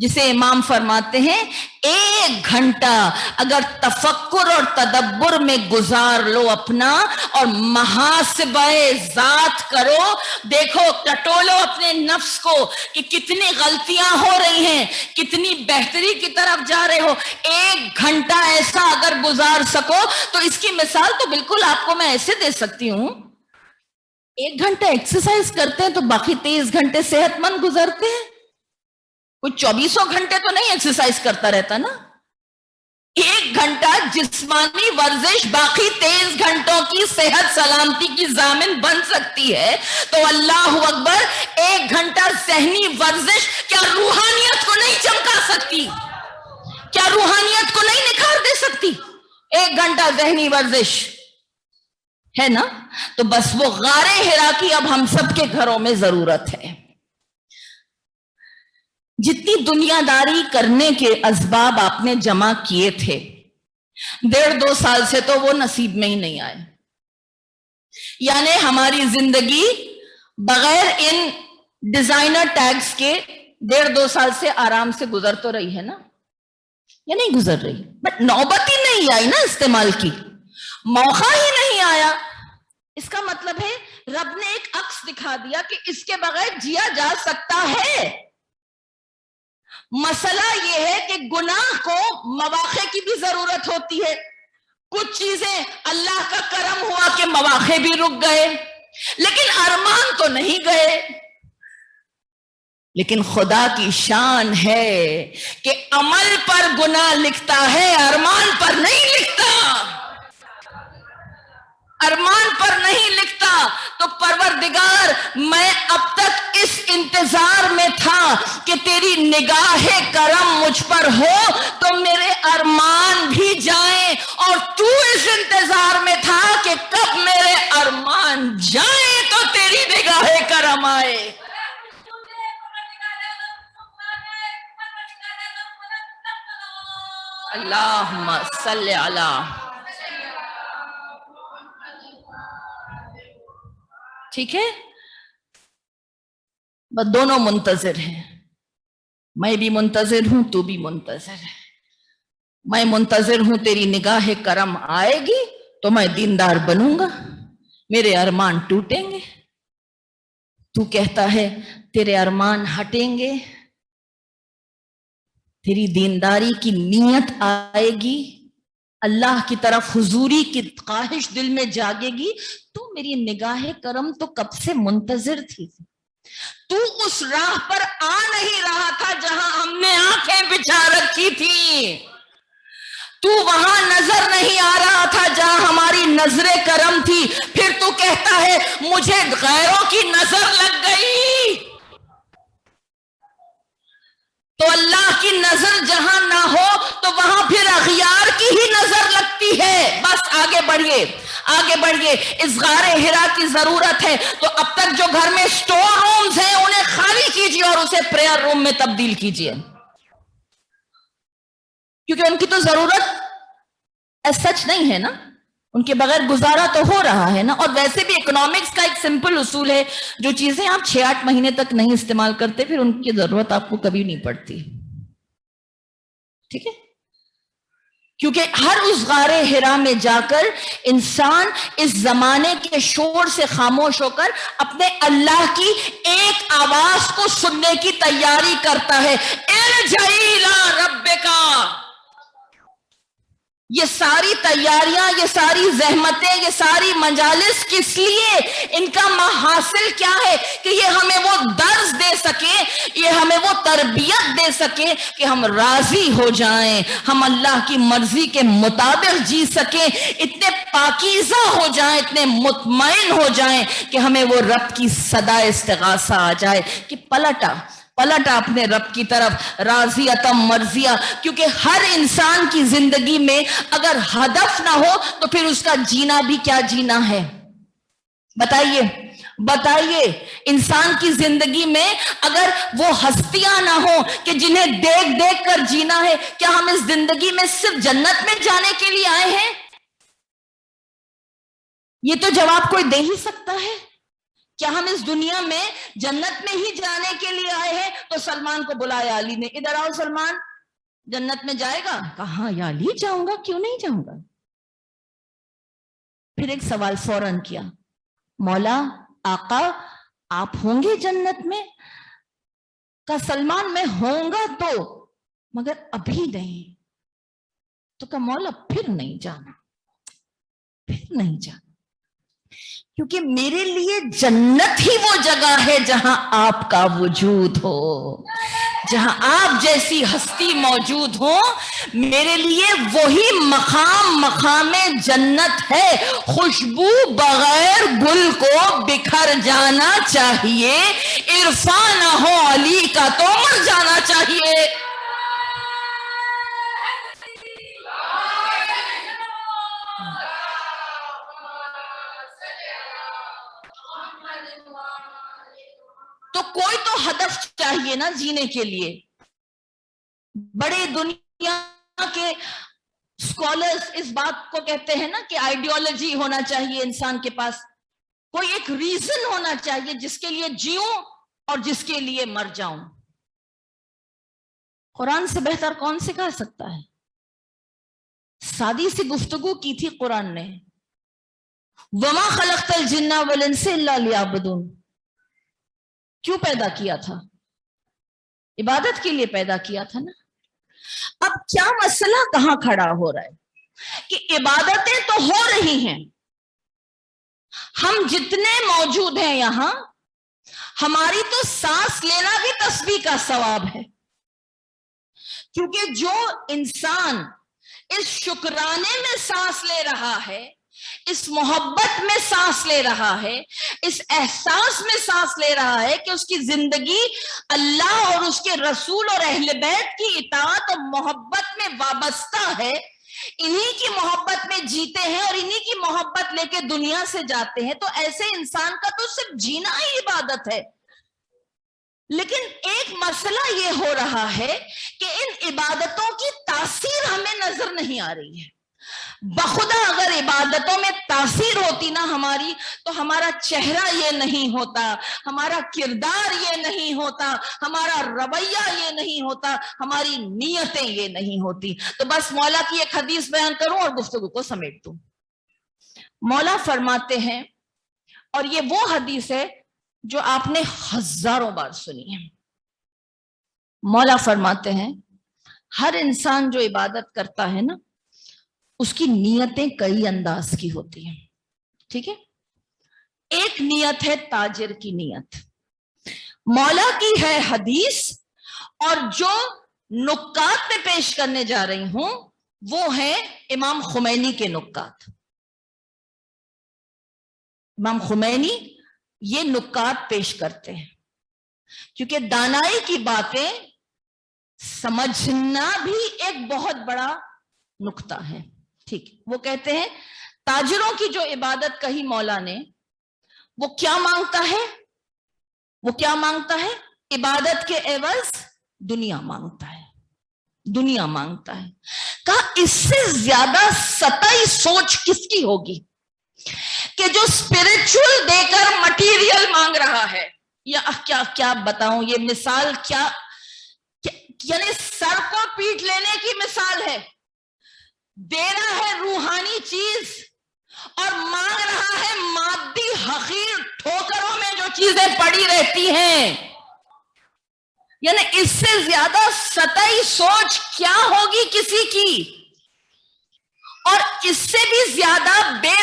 جسے امام فرماتے ہیں 1 گھنٹہ اگر تفکر اور تدبر میں گزار لو اپنا اور محاسبہ ذات کرو، دیکھو ٹٹولو اپنے نفس کو کہ کتنی غلطیاں ہو رہی ہیں، کتنی بہتری کی طرف جا رہے ہو. 1 گھنٹہ ایسا اگر گزار سکو تو اس کی مثال تو بالکل آپ کو میں ایسے دے سکتی ہوں. 1 گھنٹہ ایکسرسائز کرتے ہیں تو باقی 23 گھنٹے صحت مند گزرتے ہیں. کوئی 24 گھنٹے تو نہیں ایکسرسائز کرتا رہتا نا. 1 گھنٹہ جسمانی ورزش باقی 23 گھنٹوں کی صحت سلامتی کی ضامن بن سکتی ہے. تو اللہ اکبر، 1 گھنٹہ ذہنی ورزش کیا روحانیت کو نہیں چمکا سکتی؟ کیا روحانیت کو نہیں نکھار دے سکتی؟ 1 گھنٹہ ذہنی ورزش ہے نا. تو بس وہ غار حرا کی اب ہم سب کے گھروں میں ضرورت ہے. جتنی دنیا داری کرنے کے اسباب آپ نے جمع کیے تھے 1.5-2 سال سے تو وہ نصیب میں ہی نہیں آئے. یعنی ہماری زندگی بغیر ان ڈیزائنر ٹیگز کے 1.5-2 سال سے آرام سے گزر تو رہی ہے نا، یا نہیں گزر رہی؟ بٹ نوبت ہی نہیں آئی نا استعمال کی، موقع ہی نہیں آیا. اس کا مطلب ہے رب نے ایک عکس دکھا دیا کہ اس کے بغیر جیا جا سکتا ہے. مسئلہ یہ ہے کہ گناہ کو مواقع کی بھی ضرورت ہوتی ہے. کچھ چیزیں اللہ کا کرم ہوا کہ مواقع بھی رک گئے، لیکن ارمان تو نہیں گئے. لیکن خدا کی شان ہے کہ عمل پر گناہ لکھتا ہے، ارمان پر نہیں لکھتا. ارمان پر نہیں لکھتا. تو پروردگار میں اب تک اس انتظار میں تھا کہ تیری نگاہ کرم مجھ پر ہو تو میرے ارمان بھی جائیں، اور تو اس انتظار میں تھا کہ کب میرے ارمان جائیں تو تیری نگاہ کرم آئے. اللہم صلی علی. ٹھیک ہے، بس دونوں منتظر ہیں. میں بھی منتظر ہوں، تو بھی منتظر ہے. میں منتظر ہوں تیری نگاہ کرم آئے گی تو میں دیندار بنوں گا، میرے ارمان ٹوٹیں گے. تو کہتا ہے تیرے ارمان ہٹیں گے، تیری دینداری کی نیت آئے گی، اللہ کی طرف حضوری کی خواہش دل میں جاگے گی. تو میری نگاہ کرم تو کب سے منتظر تھی. تو اس راہ پر آ نہیں رہا تھا جہاں ہم نے آنکھیں بچھا رکھی تھی. تو وہاں نظر نہیں آ رہا تھا جہاں ہماری نظر کرم تھی. پھر تو کہتا ہے مجھے غیروں کی نظر لگ گئی. تو اللہ کی نظر جہاں نہ ہو تو وہاں پھر اغیار کی ہی نظر لگتی ہے. بس آگے بڑھیے، آگے بڑھیے. اس غار حرا کی ضرورت ہے تو اب تک جو گھر میں سٹور رومز ہیں انہیں خالی کیجیے اور اسے پریئر روم میں تبدیل کیجیے، کیونکہ ان کی تو ضرورت ایس سچ نہیں ہے نا، ان کے بغیر گزارا تو ہو رہا ہے نا. اور ویسے بھی اکنامکس کا ایک سمپل اصول ہے، جو چیزیں آپ 6-8 مہینے تک نہیں استعمال کرتے پھر ان کی ضرورت آپ کو کبھی نہیں پڑتی. ٹھیک ہے، کیونکہ ہر اس غار حرا میں جا کر انسان اس زمانے کے شور سے خاموش ہو کر اپنے اللہ کی ایک آواز کو سننے کی تیاری کرتا ہے. ارجعی الی ربک. یہ ساری تیاریاں، یہ ساری زحمتیں، یہ ساری مجالس کس لیے؟ ان کا محاصل کیا ہے؟ کہ یہ ہمیں وہ درس دے سکے، یہ ہمیں وہ تربیت دے سکے کہ ہم راضی ہو جائیں، ہم اللہ کی مرضی کے مطابق جی سکیں، اتنے پاکیزہ ہو جائیں، اتنے مطمئن ہو جائیں کہ ہمیں وہ رب کی صدا استغاثہ آ جائے کہ پلٹا اپنے رب کی طرف، راضیتم مرضیہ. کیونکہ ہر انسان کی زندگی میں اگر ہدف نہ ہو تو پھر اس کا جینا بھی کیا جینا ہے؟ بتائیے. انسان کی زندگی میں اگر وہ ہستیاں نہ ہو کہ جنہیں دیکھ دیکھ کر جینا ہے، کیا ہم اس زندگی میں صرف جنت میں جانے کے لیے آئے ہیں؟ یہ تو جواب کوئی دے ہی سکتا ہے. کیا ہم اس دنیا میں جنت میں ہی جانے کے لیے آئے ہیں؟ تو سلمان کو بلایا علی نے، ادھر آؤ سلمان، جنت میں جائے گا؟ کہا یا علی جاؤں گا، کیوں نہیں جاؤں گا۔ پھر ایک سوال فوراً کیا، مولا آقا آپ ہوں گے جنت میں؟ کہا سلمان میں ہوں گا تو، مگر ابھی نہیں۔ تو کہا مولا پھر نہیں جانا، پھر نہیں جانا، کیونکہ میرے لیے جنت ہی وہ جگہ ہے جہاں آپ کا وجود ہو، جہاں آپ جیسی ہستی موجود ہو۔ میرے لیے وہی مقام مقام جنت ہے۔ خوشبو بغیر گل کو بکھر جانا چاہیے، عرفان نہ ہو علی کا تو مر جانا چاہیے۔ تو کوئی تو ہدف چاہیے نا جینے کے لیے۔ بڑے دنیا کے اسکالرز اس بات کو کہتے ہیں نا کہ آئیڈیالوجی ہونا چاہیے انسان کے پاس، کوئی ایک ریزن ہونا چاہیے جس کے لیے جیوں اور جس کے لیے مر جاؤں۔ قرآن سے بہتر کون سکھا سکتا ہے؟ سادی سی گفتگو کی تھی قرآن نے، وَمَا خَلَقْتَ الْجِنَّ وَالْإِنسَ إِلَّا لِيَعْبُدُونَ۔ کیوں پیدا کیا تھا؟ عبادت کے لیے پیدا کیا تھا نا۔ اب کیا مسئلہ کہاں کھڑا ہو رہا ہے کہ عبادتیں تو ہو رہی ہیں، ہم جتنے موجود ہیں یہاں، ہماری تو سانس لینا بھی تسبیح کا ثواب ہے، کیونکہ جو انسان اس شکرانے میں سانس لے رہا ہے، اس محبت میں سانس لے رہا ہے، اس احساس میں سانس لے رہا ہے کہ اس کی زندگی اللہ اور اس کے رسول اور اہل بیت کی اطاعت اور محبت میں وابستہ ہے، انہی کی محبت میں جیتے ہیں اور انہی کی محبت لے کے دنیا سے جاتے ہیں، تو ایسے انسان کا تو صرف جینا ہی عبادت ہے۔ لیکن ایک مسئلہ یہ ہو رہا ہے کہ ان عبادتوں کی تاثیر ہمیں نظر نہیں آ رہی ہے۔ بخدا اگر عبادتوں میں تاثیر ہوتی نا ہماری، تو ہمارا چہرہ یہ نہیں ہوتا، ہمارا کردار یہ نہیں ہوتا، ہمارا رویہ یہ نہیں ہوتا، ہماری نیتیں یہ نہیں ہوتی۔ تو بس مولا کی ایک حدیث بیان کروں اور گفتگو کو سمیٹ دوں۔ مولا فرماتے ہیں، اور یہ وہ حدیث ہے جو آپ نے ہزاروں بار سنی ہے، مولا فرماتے ہیں ہر انسان جو عبادت کرتا ہے نا، اس کی نیتیں کئی انداز کی ہوتی ہیں، ٹھیک ہے؟ ایک نیت ہے تاجر کی نیت، مولا کی ہے حدیث، اور جو نکات میں پیش کرنے جا رہی ہوں وہ ہیں امام خمینی کے نکات۔ امام خمینی یہ نکات پیش کرتے ہیں، کیونکہ دانائی کی باتیں سمجھنا بھی ایک بہت بڑا نکتہ ہے، ٹھیک۔ وہ کہتے ہیں تاجروں کی جو عبادت کہی مولا نے، وہ کیا مانگتا ہے؟ وہ کیا مانگتا ہے؟ عبادت کے عوض دنیا مانگتا ہے، دنیا مانگتا ہے۔ کہا اس سے زیادہ سطحی سوچ کس کی ہوگی کہ جو اسپرچول دے کر مٹیریل مانگ رہا ہے؟ یا کیا بتاؤں، یہ مثال کیا، یعنی سر کو پیٹ لینے کی مثال ہے۔ دے رہا ہے روحانی چیز اور مانگ رہا ہے مادی حقیر ٹھوکروں میں جو چیزیں پڑی رہتی ہیں۔ یعنی اس سے زیادہ سطحی سوچ کیا ہوگی کسی کی؟ اور اس سے بھی زیادہ بے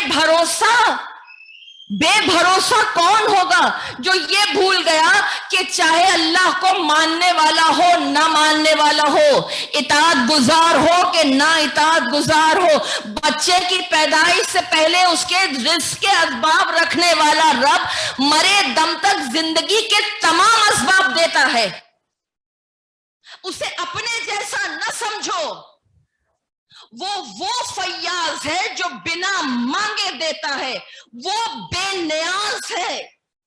بھروسہ کون ہوگا جو یہ بھول گیا کہ چاہے اللہ کو ماننے والا ہو نہ ماننے والا ہو، اطاعت گزار ہو کہ نہ اطاعت گزار ہو، بچے کی پیدائش سے پہلے اس کے رزق کے اسباب رکھنے والا رب مرے دم تک زندگی کے تمام اسباب دیتا ہے۔ اسے اپنے جیسا نہ سمجھو، وہ فیاض ہے جو بنا مانگے دیتا ہے، وہ بے نیاز ہے،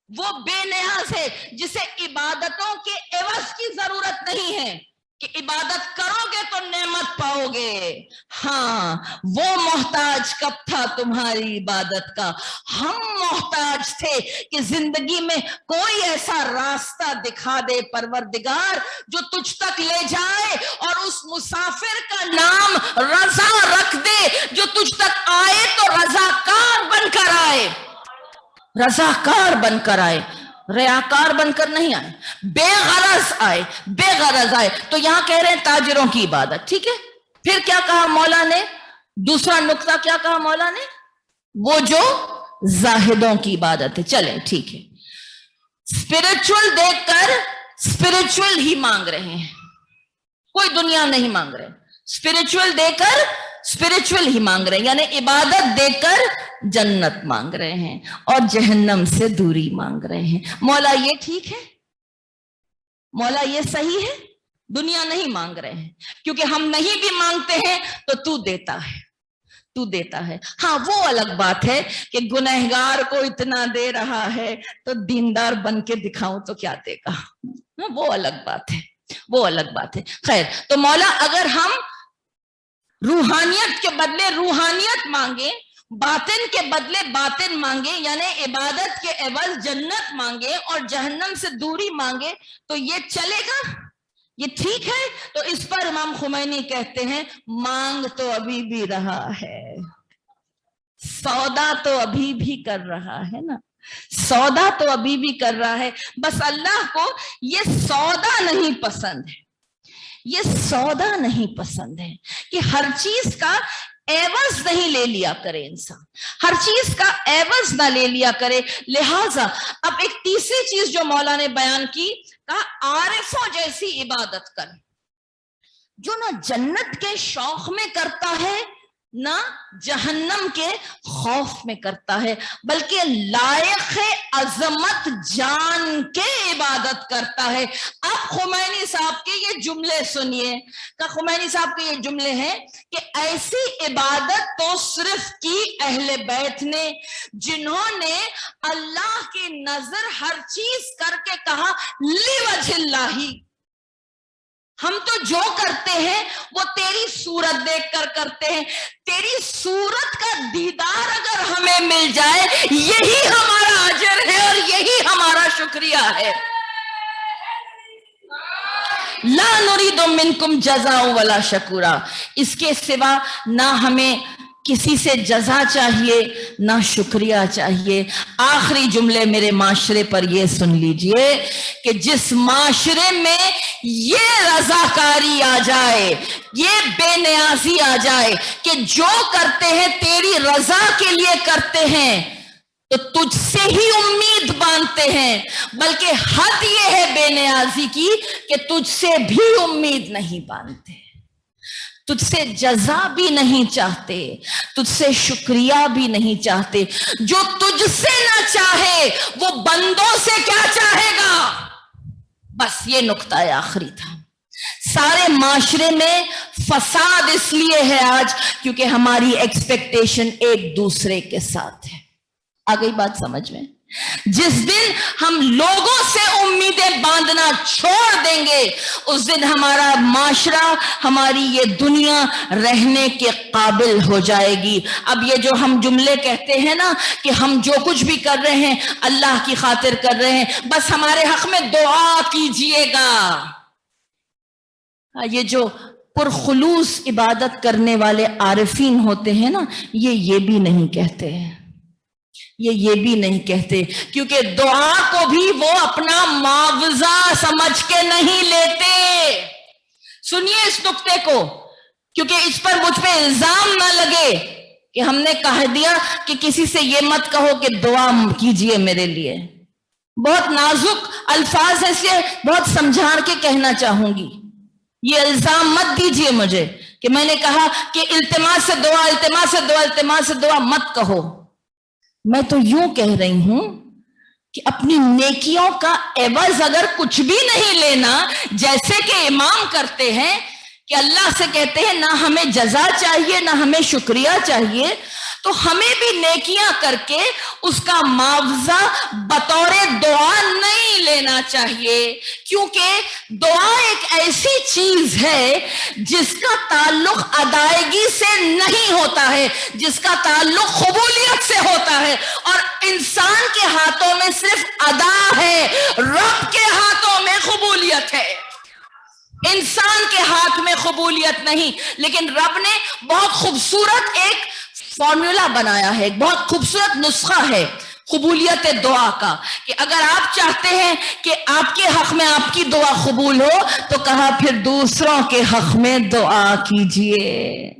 وہ بے نیاز ہے جسے عبادتوں کے عوض کی ضرورت نہیں ہے۔ کہ عبادت کروگے تو نعمت پاؤگے. ہاں وہ محتاج کب تھا تمہاری عبادت کا؟ ہم محتاج تھے کہ زندگی میں کوئی ایسا راستہ دکھا دے پروردگار جو تجھ تک لے جائے، اور اس مسافر کا نام رضا رکھ دے، جو تجھ تک آئے تو رضاکار بن کر آئے، رضاکار بن کر آئے، ریاکار بن کر نہیں آئے، بے غرض آئے، بے غرض آئے. تو یہاں کہہ رہے ہیں تاجروں کی عبادت. ٹھیک ہے، پھر کیا کہا مولا نے؟ دوسرا نقطہ کیا کہا مولا نے؟ وہ جو زاہدوں کی عبادت ہے. چلیں ٹھیک ہے، اسپرچل دیکھ کر اسپرچل ہی مانگ رہے ہیں، کوئی دنیا نہیں مانگ رہے. اسپرچل دے کر اسپرچل ہی مانگ رہے ہیں، یعنی عبادت دے کر جنت مانگ رہے ہیں اور جہنم سے دوری مانگ رہے ہیں. مولا یہ ٹھیک ہے؟ مولا یہ صحیح ہے؟ دنیا نہیں مانگ رہے ہیں، کیونکہ ہم نہیں بھی مانگتے ہیں تو دیتا ہے، تو دیتا ہے. ہاں وہ الگ بات ہے کہ گنہگار کو اتنا دے رہا ہے تو دیندار بن کے دکھاؤں تو کیا دے گا، وہ الگ بات ہے، وہ الگ بات ہے. خیر، تو مولا اگر ہم روحانیت کے بدلے روحانیت مانگے، باطن کے بدلے باطن مانگے، یعنی عبادت کے عوض جنت مانگے اور جہنم سے دوری مانگے، تو یہ چلے گا؟ یہ ٹھیک ہے؟ تو اس پر امام خمینی کہتے ہیں مانگ تو ابھی بھی رہا ہے، سودا تو ابھی بھی کر رہا ہے نا، سودا تو ابھی بھی کر رہا ہے. بس اللہ کو یہ سودا نہیں پسند ہے، یہ سودا نہیں پسند ہے کہ ہر چیز کا عوض نہیں لے لیا کرے انسان، ہر چیز کا عوض نہ لے لیا کرے. لہٰذا اب ایک تیسری چیز جو مولا نے بیان کی، کہا عارفوں جیسی عبادت کر، جو نہ جنت کے شوق میں کرتا ہے نہ جہنم کے خوف میں کرتا ہے، بلکہ لائق عظمت جان کے عبادت کرتا ہے. اب خمینی صاحب کے یہ جملے سنیے، کہ خمینی صاحب کے یہ جملے ہیں کہ ایسی عبادت تو صرف کی اہل بیت نے، جنہوں نے اللہ کی نظر ہر چیز کر کے کہا لِوَجْهِ اللَّهِ، ہم تو جو کرتے ہیں وہ تیری صورت دیکھ کر کرتے ہیں، تیری صورت کا دیدار اگر ہمیں مل جائے یہی ہمارا اجر ہے اور یہی ہمارا شکریہ ہے. لا نريد منکم جزاء ولا شکورا، اس کے سوا نہ ہمیں کسی سے جزا چاہیے نہ شکریہ چاہیے. آخری جملے میرے معاشرے پر یہ سن لیجئے کہ جس معاشرے میں یہ رضاکاری آ جائے، یہ بے نیازی آ جائے کہ جو کرتے ہیں تیری رضا کے لیے کرتے ہیں، تو تجھ سے ہی امید باندھتے ہیں، بلکہ حد یہ ہے بے نیازی کی کہ تجھ سے بھی امید نہیں باندھتے، تجھ سے جزا بھی نہیں چاہتے، تجھ سے شکریہ بھی نہیں چاہتے. جو تجھ سے نہ چاہے وہ بندوں سے کیا چاہے گا؟ بس یہ نقطہ آخری تھا. سارے معاشرے میں فساد اس لیے ہے آج کیونکہ ہماری ایکسپیکٹیشن ایک دوسرے کے ساتھ ہے. آ گئی بات سمجھ میں؟ جس دن ہم لوگوں سے امیدیں باندھنا چھوڑ دیں گے اس دن ہمارا معاشرہ، ہماری یہ دنیا رہنے کے قابل ہو جائے گی. اب یہ جو ہم جملے کہتے ہیں نا کہ ہم جو کچھ بھی کر رہے ہیں اللہ کی خاطر کر رہے ہیں، بس ہمارے حق میں دعا کیجئے گا. یہ جو پرخلوص عبادت کرنے والے عارفین ہوتے ہیں نا، یہ بھی نہیں کہتے ہیں، یہ بھی نہیں کہتے، کیونکہ دعا کو بھی وہ اپنا معاوضہ سمجھ کے نہیں لیتے. سنیے اس نقطے کو، کیونکہ اس پر مجھ پہ الزام نہ لگے کہ ہم نے کہہ دیا کہ کسی سے یہ مت کہو کہ دعا کیجئے میرے لیے. بہت نازک الفاظ ہیں، اس لیے بہت سمجھا کے کہنا چاہوں گی. یہ الزام مت دیجئے مجھے کہ میں نے کہا کہ التماس سے دعا، التماس سے دعا، التماس سے دعا مت کہو. میں تو یوں کہہ رہی ہوں کہ اپنی نیکیوں کا عوض اگر کچھ بھی نہیں لینا، جیسے کہ امام کرتے ہیں کہ اللہ سے کہتے ہیں نہ ہمیں جزا چاہیے نہ ہمیں شکریہ چاہیے، تو ہمیں بھی نیکیاں کر کے اس کا معاوضہ بطور دعا نہیں لینا چاہیے، کیونکہ دعا ایک ایسی چیز ہے جس کا تعلق ادائیگی سے نہیں ہوتا ہے، جس کا تعلق قبولیت سے ہوتا ہے، اور انسان کے ہاتھوں میں صرف ادا ہے، رب کے ہاتھوں میں قبولیت ہے، انسان کے ہاتھ میں قبولیت نہیں۔ لیکن رب نے بہت خوبصورت ایک فارمولا بنایا ہے، بہت خوبصورت نسخہ ہے قبولیت دعا کا، کہ اگر آپ چاہتے ہیں کہ آپ کے حق میں آپ کی دعا قبول ہو تو کہا پھر دوسروں کے حق میں دعا کیجئے۔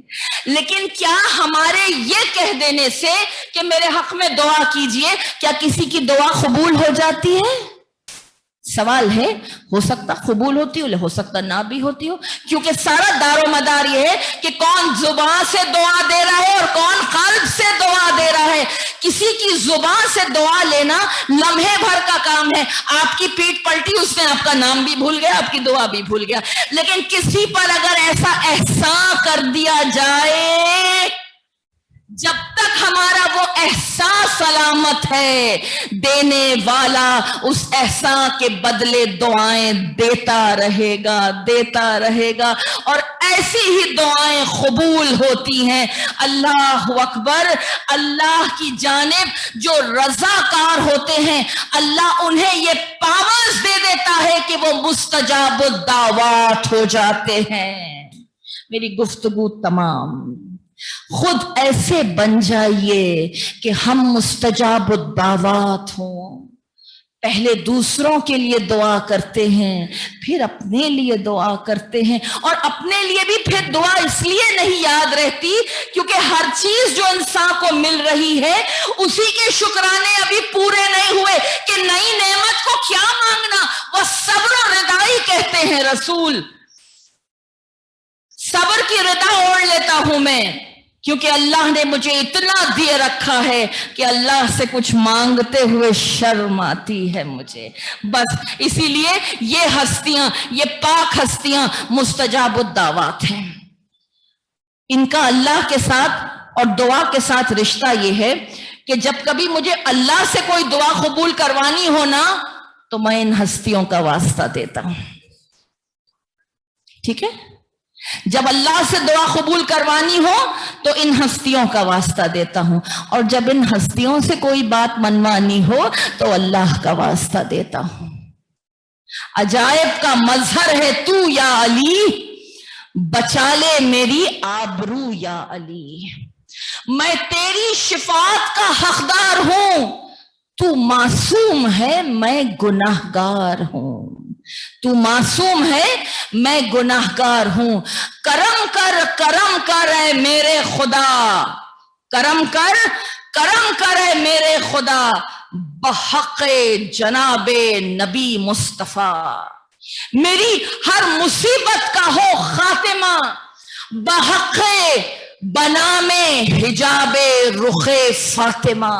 لیکن کیا ہمارے یہ کہہ دینے سے کہ میرے حق میں دعا کیجئے، کیا کسی کی دعا قبول ہو جاتی ہے؟ سوال ہے، ہو سکتا قبول ہوتی ہو سکتا نہ بھی ہوتی ہو، کیونکہ سارا دار و مدار یہ ہے کہ کون زبان سے دعا دے رہا ہے اور کون قلب سے دعا دے رہا ہے۔ کسی کی زبان سے دعا لینا لمحے بھر کا کام ہے، آپ کی پیٹ پلٹی، اس نے آپ کا نام بھی بھول گیا، آپ کی دعا بھی بھول گیا۔ لیکن کسی پر اگر ایسا احسان کر دیا جائے، جب تک ہمارا وہ احساس سلامت ہے، دینے والا اس احسان کے بدلے دعائیں دیتا رہے گا، دیتا رہے گا، اور ایسی ہی دعائیں قبول ہوتی ہیں۔ اللہ اکبر، اللہ کی جانب جو رضاکار ہوتے ہیں، اللہ انہیں یہ پاورز دے دیتا ہے کہ وہ مستجاب الدعوات ہو جاتے ہیں۔ میری گفتگو تمام، خود ایسے بن جائیے کہ ہم مستجاب الدعوات ہوں۔ پہلے دوسروں کے لیے دعا کرتے ہیں، پھر اپنے لیے دعا کرتے ہیں، اور اپنے لیے بھی پھر دعا اس لیے نہیں یاد رہتی کیونکہ ہر چیز جو انسان کو مل رہی ہے اسی کے شکرانے ابھی پورے نہیں ہوئے کہ نئی نعمت کو کیا مانگنا۔ وہ صبر و رضائی کہتے ہیں رسول، صبر کی رضا اوڑھ لیتا ہوں میں، کیونکہ اللہ نے مجھے اتنا دے رکھا ہے کہ اللہ سے کچھ مانگتے ہوئے شرم آتی ہے مجھے، بس اسی لیے یہ ہستیاں، یہ پاک ہستیاں مستجاب الدعوات ہیں۔ ان کا اللہ کے ساتھ اور دعا کے ساتھ رشتہ یہ ہے کہ جب کبھی مجھے اللہ سے کوئی دعا قبول کروانی ہو نا تو میں ان ہستیوں کا واسطہ دیتا ہوں، ٹھیک ہے؟ جب اللہ سے دعا قبول کروانی ہو تو ان ہستیوں کا واسطہ دیتا ہوں، اور جب ان ہستیوں سے کوئی بات منوانی ہو تو اللہ کا واسطہ دیتا ہوں۔ عجائب کا مظہر ہے تو یا علی، بچا لے میری آبرو یا علی۔ میں تیری شفاعت کا حقدار ہوں، تو معصوم ہے میں گناہگار ہوں، تو معصوم ہے میں گناہگار ہوں۔ کرم کر اے میرے خدا، کرم کر اے میرے خدا، بحق جناب نبی مصطفیٰ۔ میری ہر مصیبت کا ہو خاتمہ، بحق بنام حجاب رخ فاطمہ۔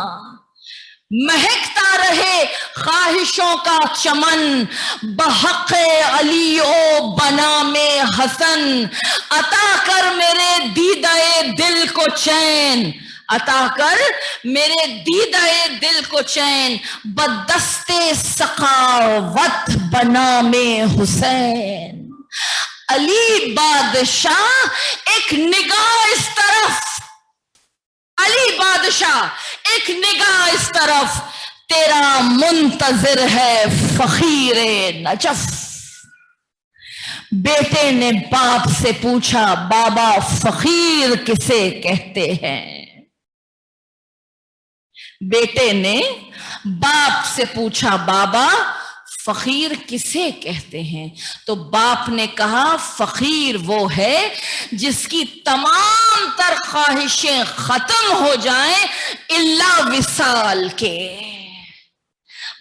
مہکتا رہے خواہشوں کا چمن، بحق علی او بنام حسن۔ عطا کر میرے دیدہ دل کو چین، عطا کر میرے دیدہ دل کو چین، بدست سخاوت بنام حسین۔ علی بادشاہ ایک نگاہ اس طرف، علی بادشاہ ایک نگاہ اس طرف، تیرا منتظر ہے فقیر نجف۔ بیٹے نے باپ سے پوچھا بابا فقیر کسے کہتے ہیں؟ بیٹے نے باپ سے پوچھا بابا فقیر کسے کہتے ہیں؟ تو باپ نے کہا فقیر وہ ہے جس کی تمام تر خواہشیں ختم ہو جائیں الا وصال کے،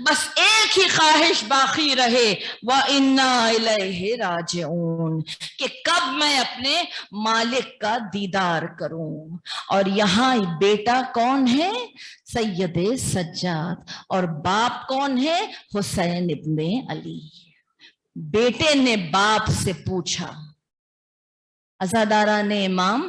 بس ایک ہی خواہش باقی رہے، وَإِنَّا إِلَيْهِ رَاجِعُونَ، کہ کب میں اپنے مالک کا دیدار کروں۔ اور یہاں بیٹا کون ہے؟ سید سجاد، اور باپ کون ہے؟ حسین ابن علی۔ بیٹے نے باپ سے پوچھا، عزاداران امام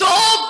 2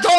2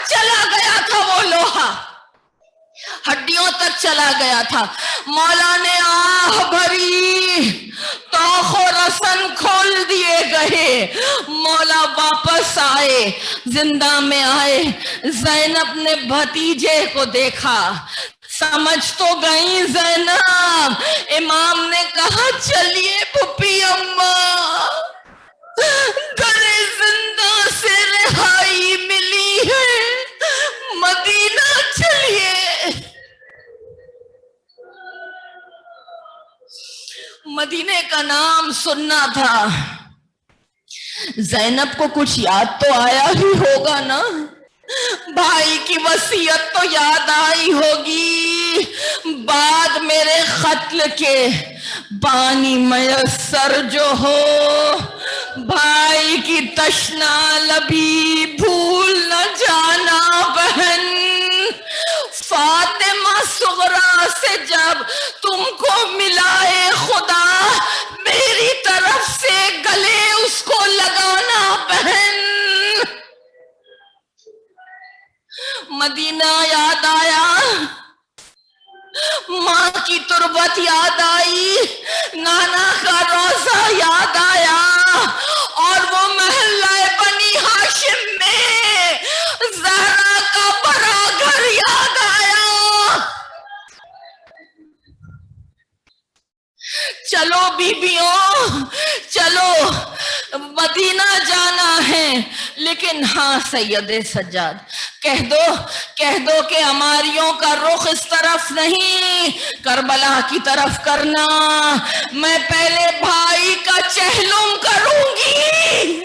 تک چلا گیا تھا وہ لوہا، ہڈیوں تک چلا گیا تھا. مولا نے آہ بھری، توخ و رسن کھول دیے گئے. مولا واپس آئے، زندہ میں آئے. زینب نے بھتیجے کو دیکھا، سمجھ تو گئی زینب. امام نے کہا چلیے پھپھی اماں، در زندہ سے رہائی ملی ہے، مدینہ چلیے. مدینے کا نام سننا تھا. زینب کو کچھ یاد تو آیا ہی ہوگا نا، بھائی کی وصیت تو یاد آئی ہوگی. بعد میرے قتل کے بانی میسر جو ہو، بھائی کی تشنا لبی بھول نہ جانا بہن. فاطمہ صغرا سے جب تم کو ملائے خدا، میری طرف سے گلے اس کو لگانا بہن. مدینہ یاد آیا، ماں کی تربت یاد آئی، نانا کا روزہ یاد آیا، اور وہ محلہ بنی ہاشم میں زہرا کا بڑا گھر یاد آیا. چلو بیبیوں چلو، مدینہ جانا ہے. لیکن ہاں سید سجاد، کہہ دو کہ ہماریوں کا رخ اس طرف نہیں، کربلا کی طرف کرنا. میں پہلے بھائی کا چہلم کروں گی.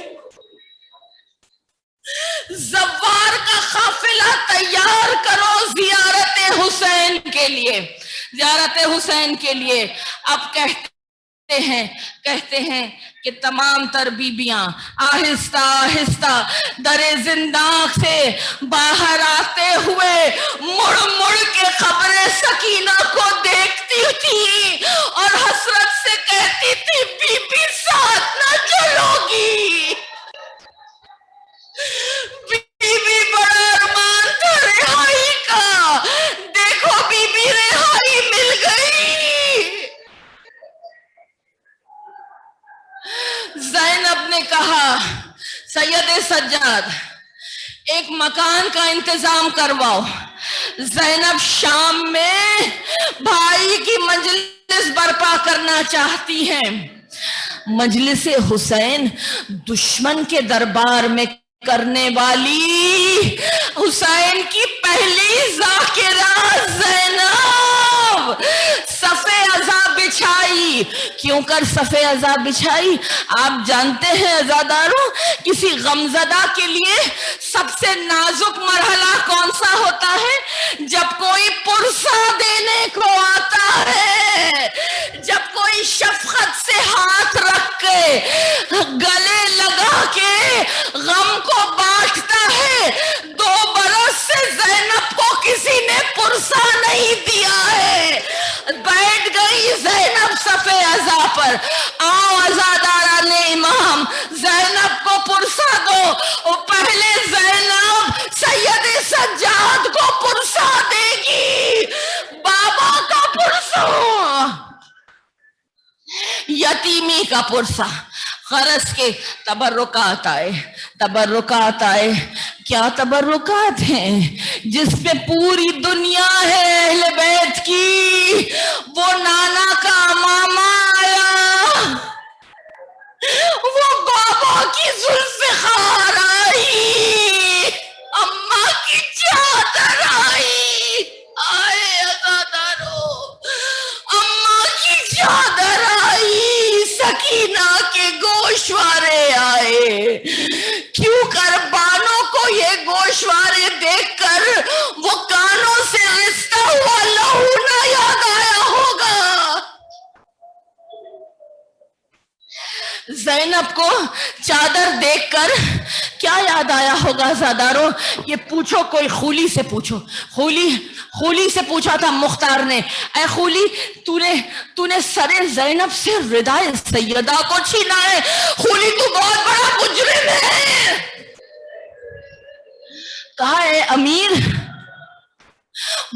زوار کا قافلہ تیار کرو زیارت حسین کے لیے، زیارت حسین کے لیے. اب کہتے ہیں کہ تمام تر بیبیاں آہستہ آہستہ در زنداں سے باہر آتے ہوئے مڑ مڑ کے قبر سکینہ کو دیکھتی تھی اور حسرت سے کہتی تھی بی بی ساتھ نہ چلو گی. بی بی بڑا ارمان تھا رہائی کا، دیکھو بی بی رہائی مل گئی. زینب نے کہا سید سجاد ایک مکان کا انتظام کرواؤ. زینب شام میں بھائی کی مجلس برپا کرنا چاہتی ہیں. مجلس حسین دشمن کے دربار میں کرنے والی حسین کی پہلی ذاکرہ زینب صفِ عذاب بچھائی. کیوں کر صفِ عذاب بچھائی؟ آپ جانتے ہیں عزاداروں، کسی غمزدہ کے لیے سب سے نازک مرحلہ کون سا ہوتا ہے؟ جب کوئی پرسہ دینے کو آتا ہے، جب کوئی شفقت سے ہاتھ رکھ کے گلے لگا کے غم کو بانٹتا ہے. 2 برس سے زینب کو کسی نے پرسہ نہیں دیا ہے. بیٹھ گئی زینب صفِ عزا پر. آؤ عزاداران امام، زینب کو پرسہ دو. پہلے زینب سید سجاد کو پرسہ دے گی. بابا کا پرسہ، یتیمی کا پرسہ. غرض کے تبرکات آئے. کیا تبرکات ہیں؟ جس پہ پوری دنیا ہے اہل بیت کی. وہ نانا کا ماما آیا، وہ بابا کی ذوالفقار آئی، اماں کی چادر آئی. آئے عزادارو، اماں کی چادر آئی، سکینہ کے گوشوارے آئے. کیوں کر بانوں کو یہ گوشوارے دیکھ کر وہ کانوں سے رستا ہوا لہو نہ یاد آیا ہوگا. زینب کو چادر دیکھ کر کیا یاد آیا ہوگا زادارو؟ یہ پوچھو، کوئی خولی سے پوچھو. خولی سے پوچھا تھا مختار نے، اے خولی تو نے سر زینب سے ردائے سیدہ کو چھینا ہے. خولی تو بہت بڑا مجرم ہے. کہا اے امیر،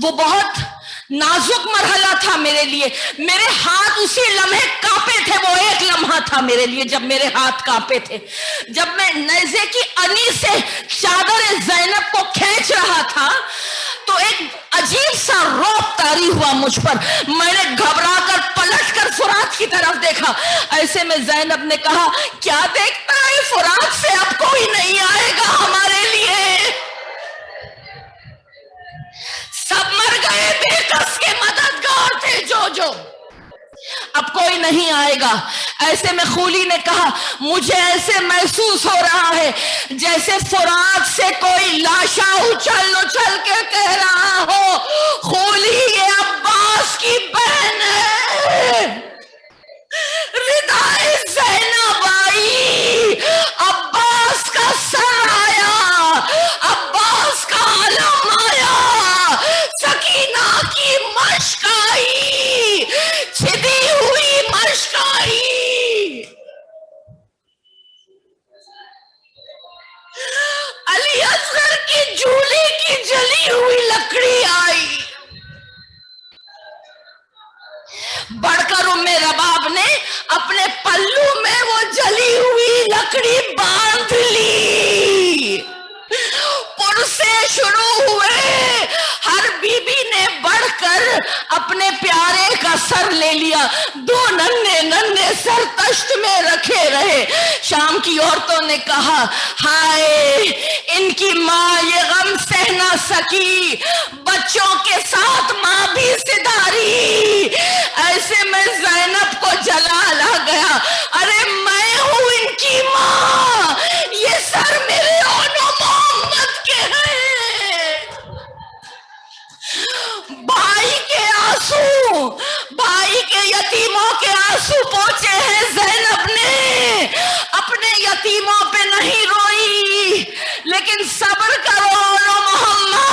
وہ بہت نازک مرحلہ تھا میرے لیے، میرے ہاتھ اسی لمحے کانپے تھے، وہ ایک لمحہ تھا میرے لیے جب میرے ہاتھ کانپے تھے، جب میں نیزے کی انی سے چادر زینب کو کھینچ رہا تھا تو ایک عجیب سا رعب طاری ہوا مجھ پر، میں نے گھبرا کر پلٹ کر فرات کی طرف دیکھا، ایسے میں زینب نے کہا کیا دیکھتا ہے فرات سے اب کوئی نہیں آئے گا ہمارے لیے، سب مر گئے، بے کس کے مددگار تھے جو اب کوئی نہیں آئے گا۔ ایسے میں خولی نے کہا مجھے ایسے محسوس ہو رہا ہے جیسے فرات سے کوئی لاشا اچھل اچھل کے کہہ رہا ہو خولی یہ عباس کی بہن ہے، ردائے زینب آئی، عباس کا سر آیا، عباس کا علم آیا، سکینہ کی مشک آئی، چھدی ہوئی مشک آئی، علی اصغر کی جھولی کی جلی ہوئی لکڑی آئی۔ بڑھ کر ام رباب نے اپنے پلو میں وہ جلی ہوئی لکڑی باندھ لی، پرسے شروع ہوئے، ہر بی بی نے بڑھ کر اپنے پیارے کا سر لے لیا، دو ننھے ننھے سر تشت میں رکھے رہے۔ شام کی عورتوں نے کہا ہائے ان کی ماں یہ غم سہ نہ سکی، بچوں کے ساتھ ماں بھی سدھاری۔ ایسے میں زینب کو جلال آ گیا، ارے میں ہوں ان کی ماں، یہ سر میرے اون محمد کے ہیں۔ بھائی کے آنسو، بھائی کے یتیموں کے آنسو پوچھے ہیں زینب نے، اپنے یتیموں پہ نہیں روئی، لیکن صبر کرو اون محمد،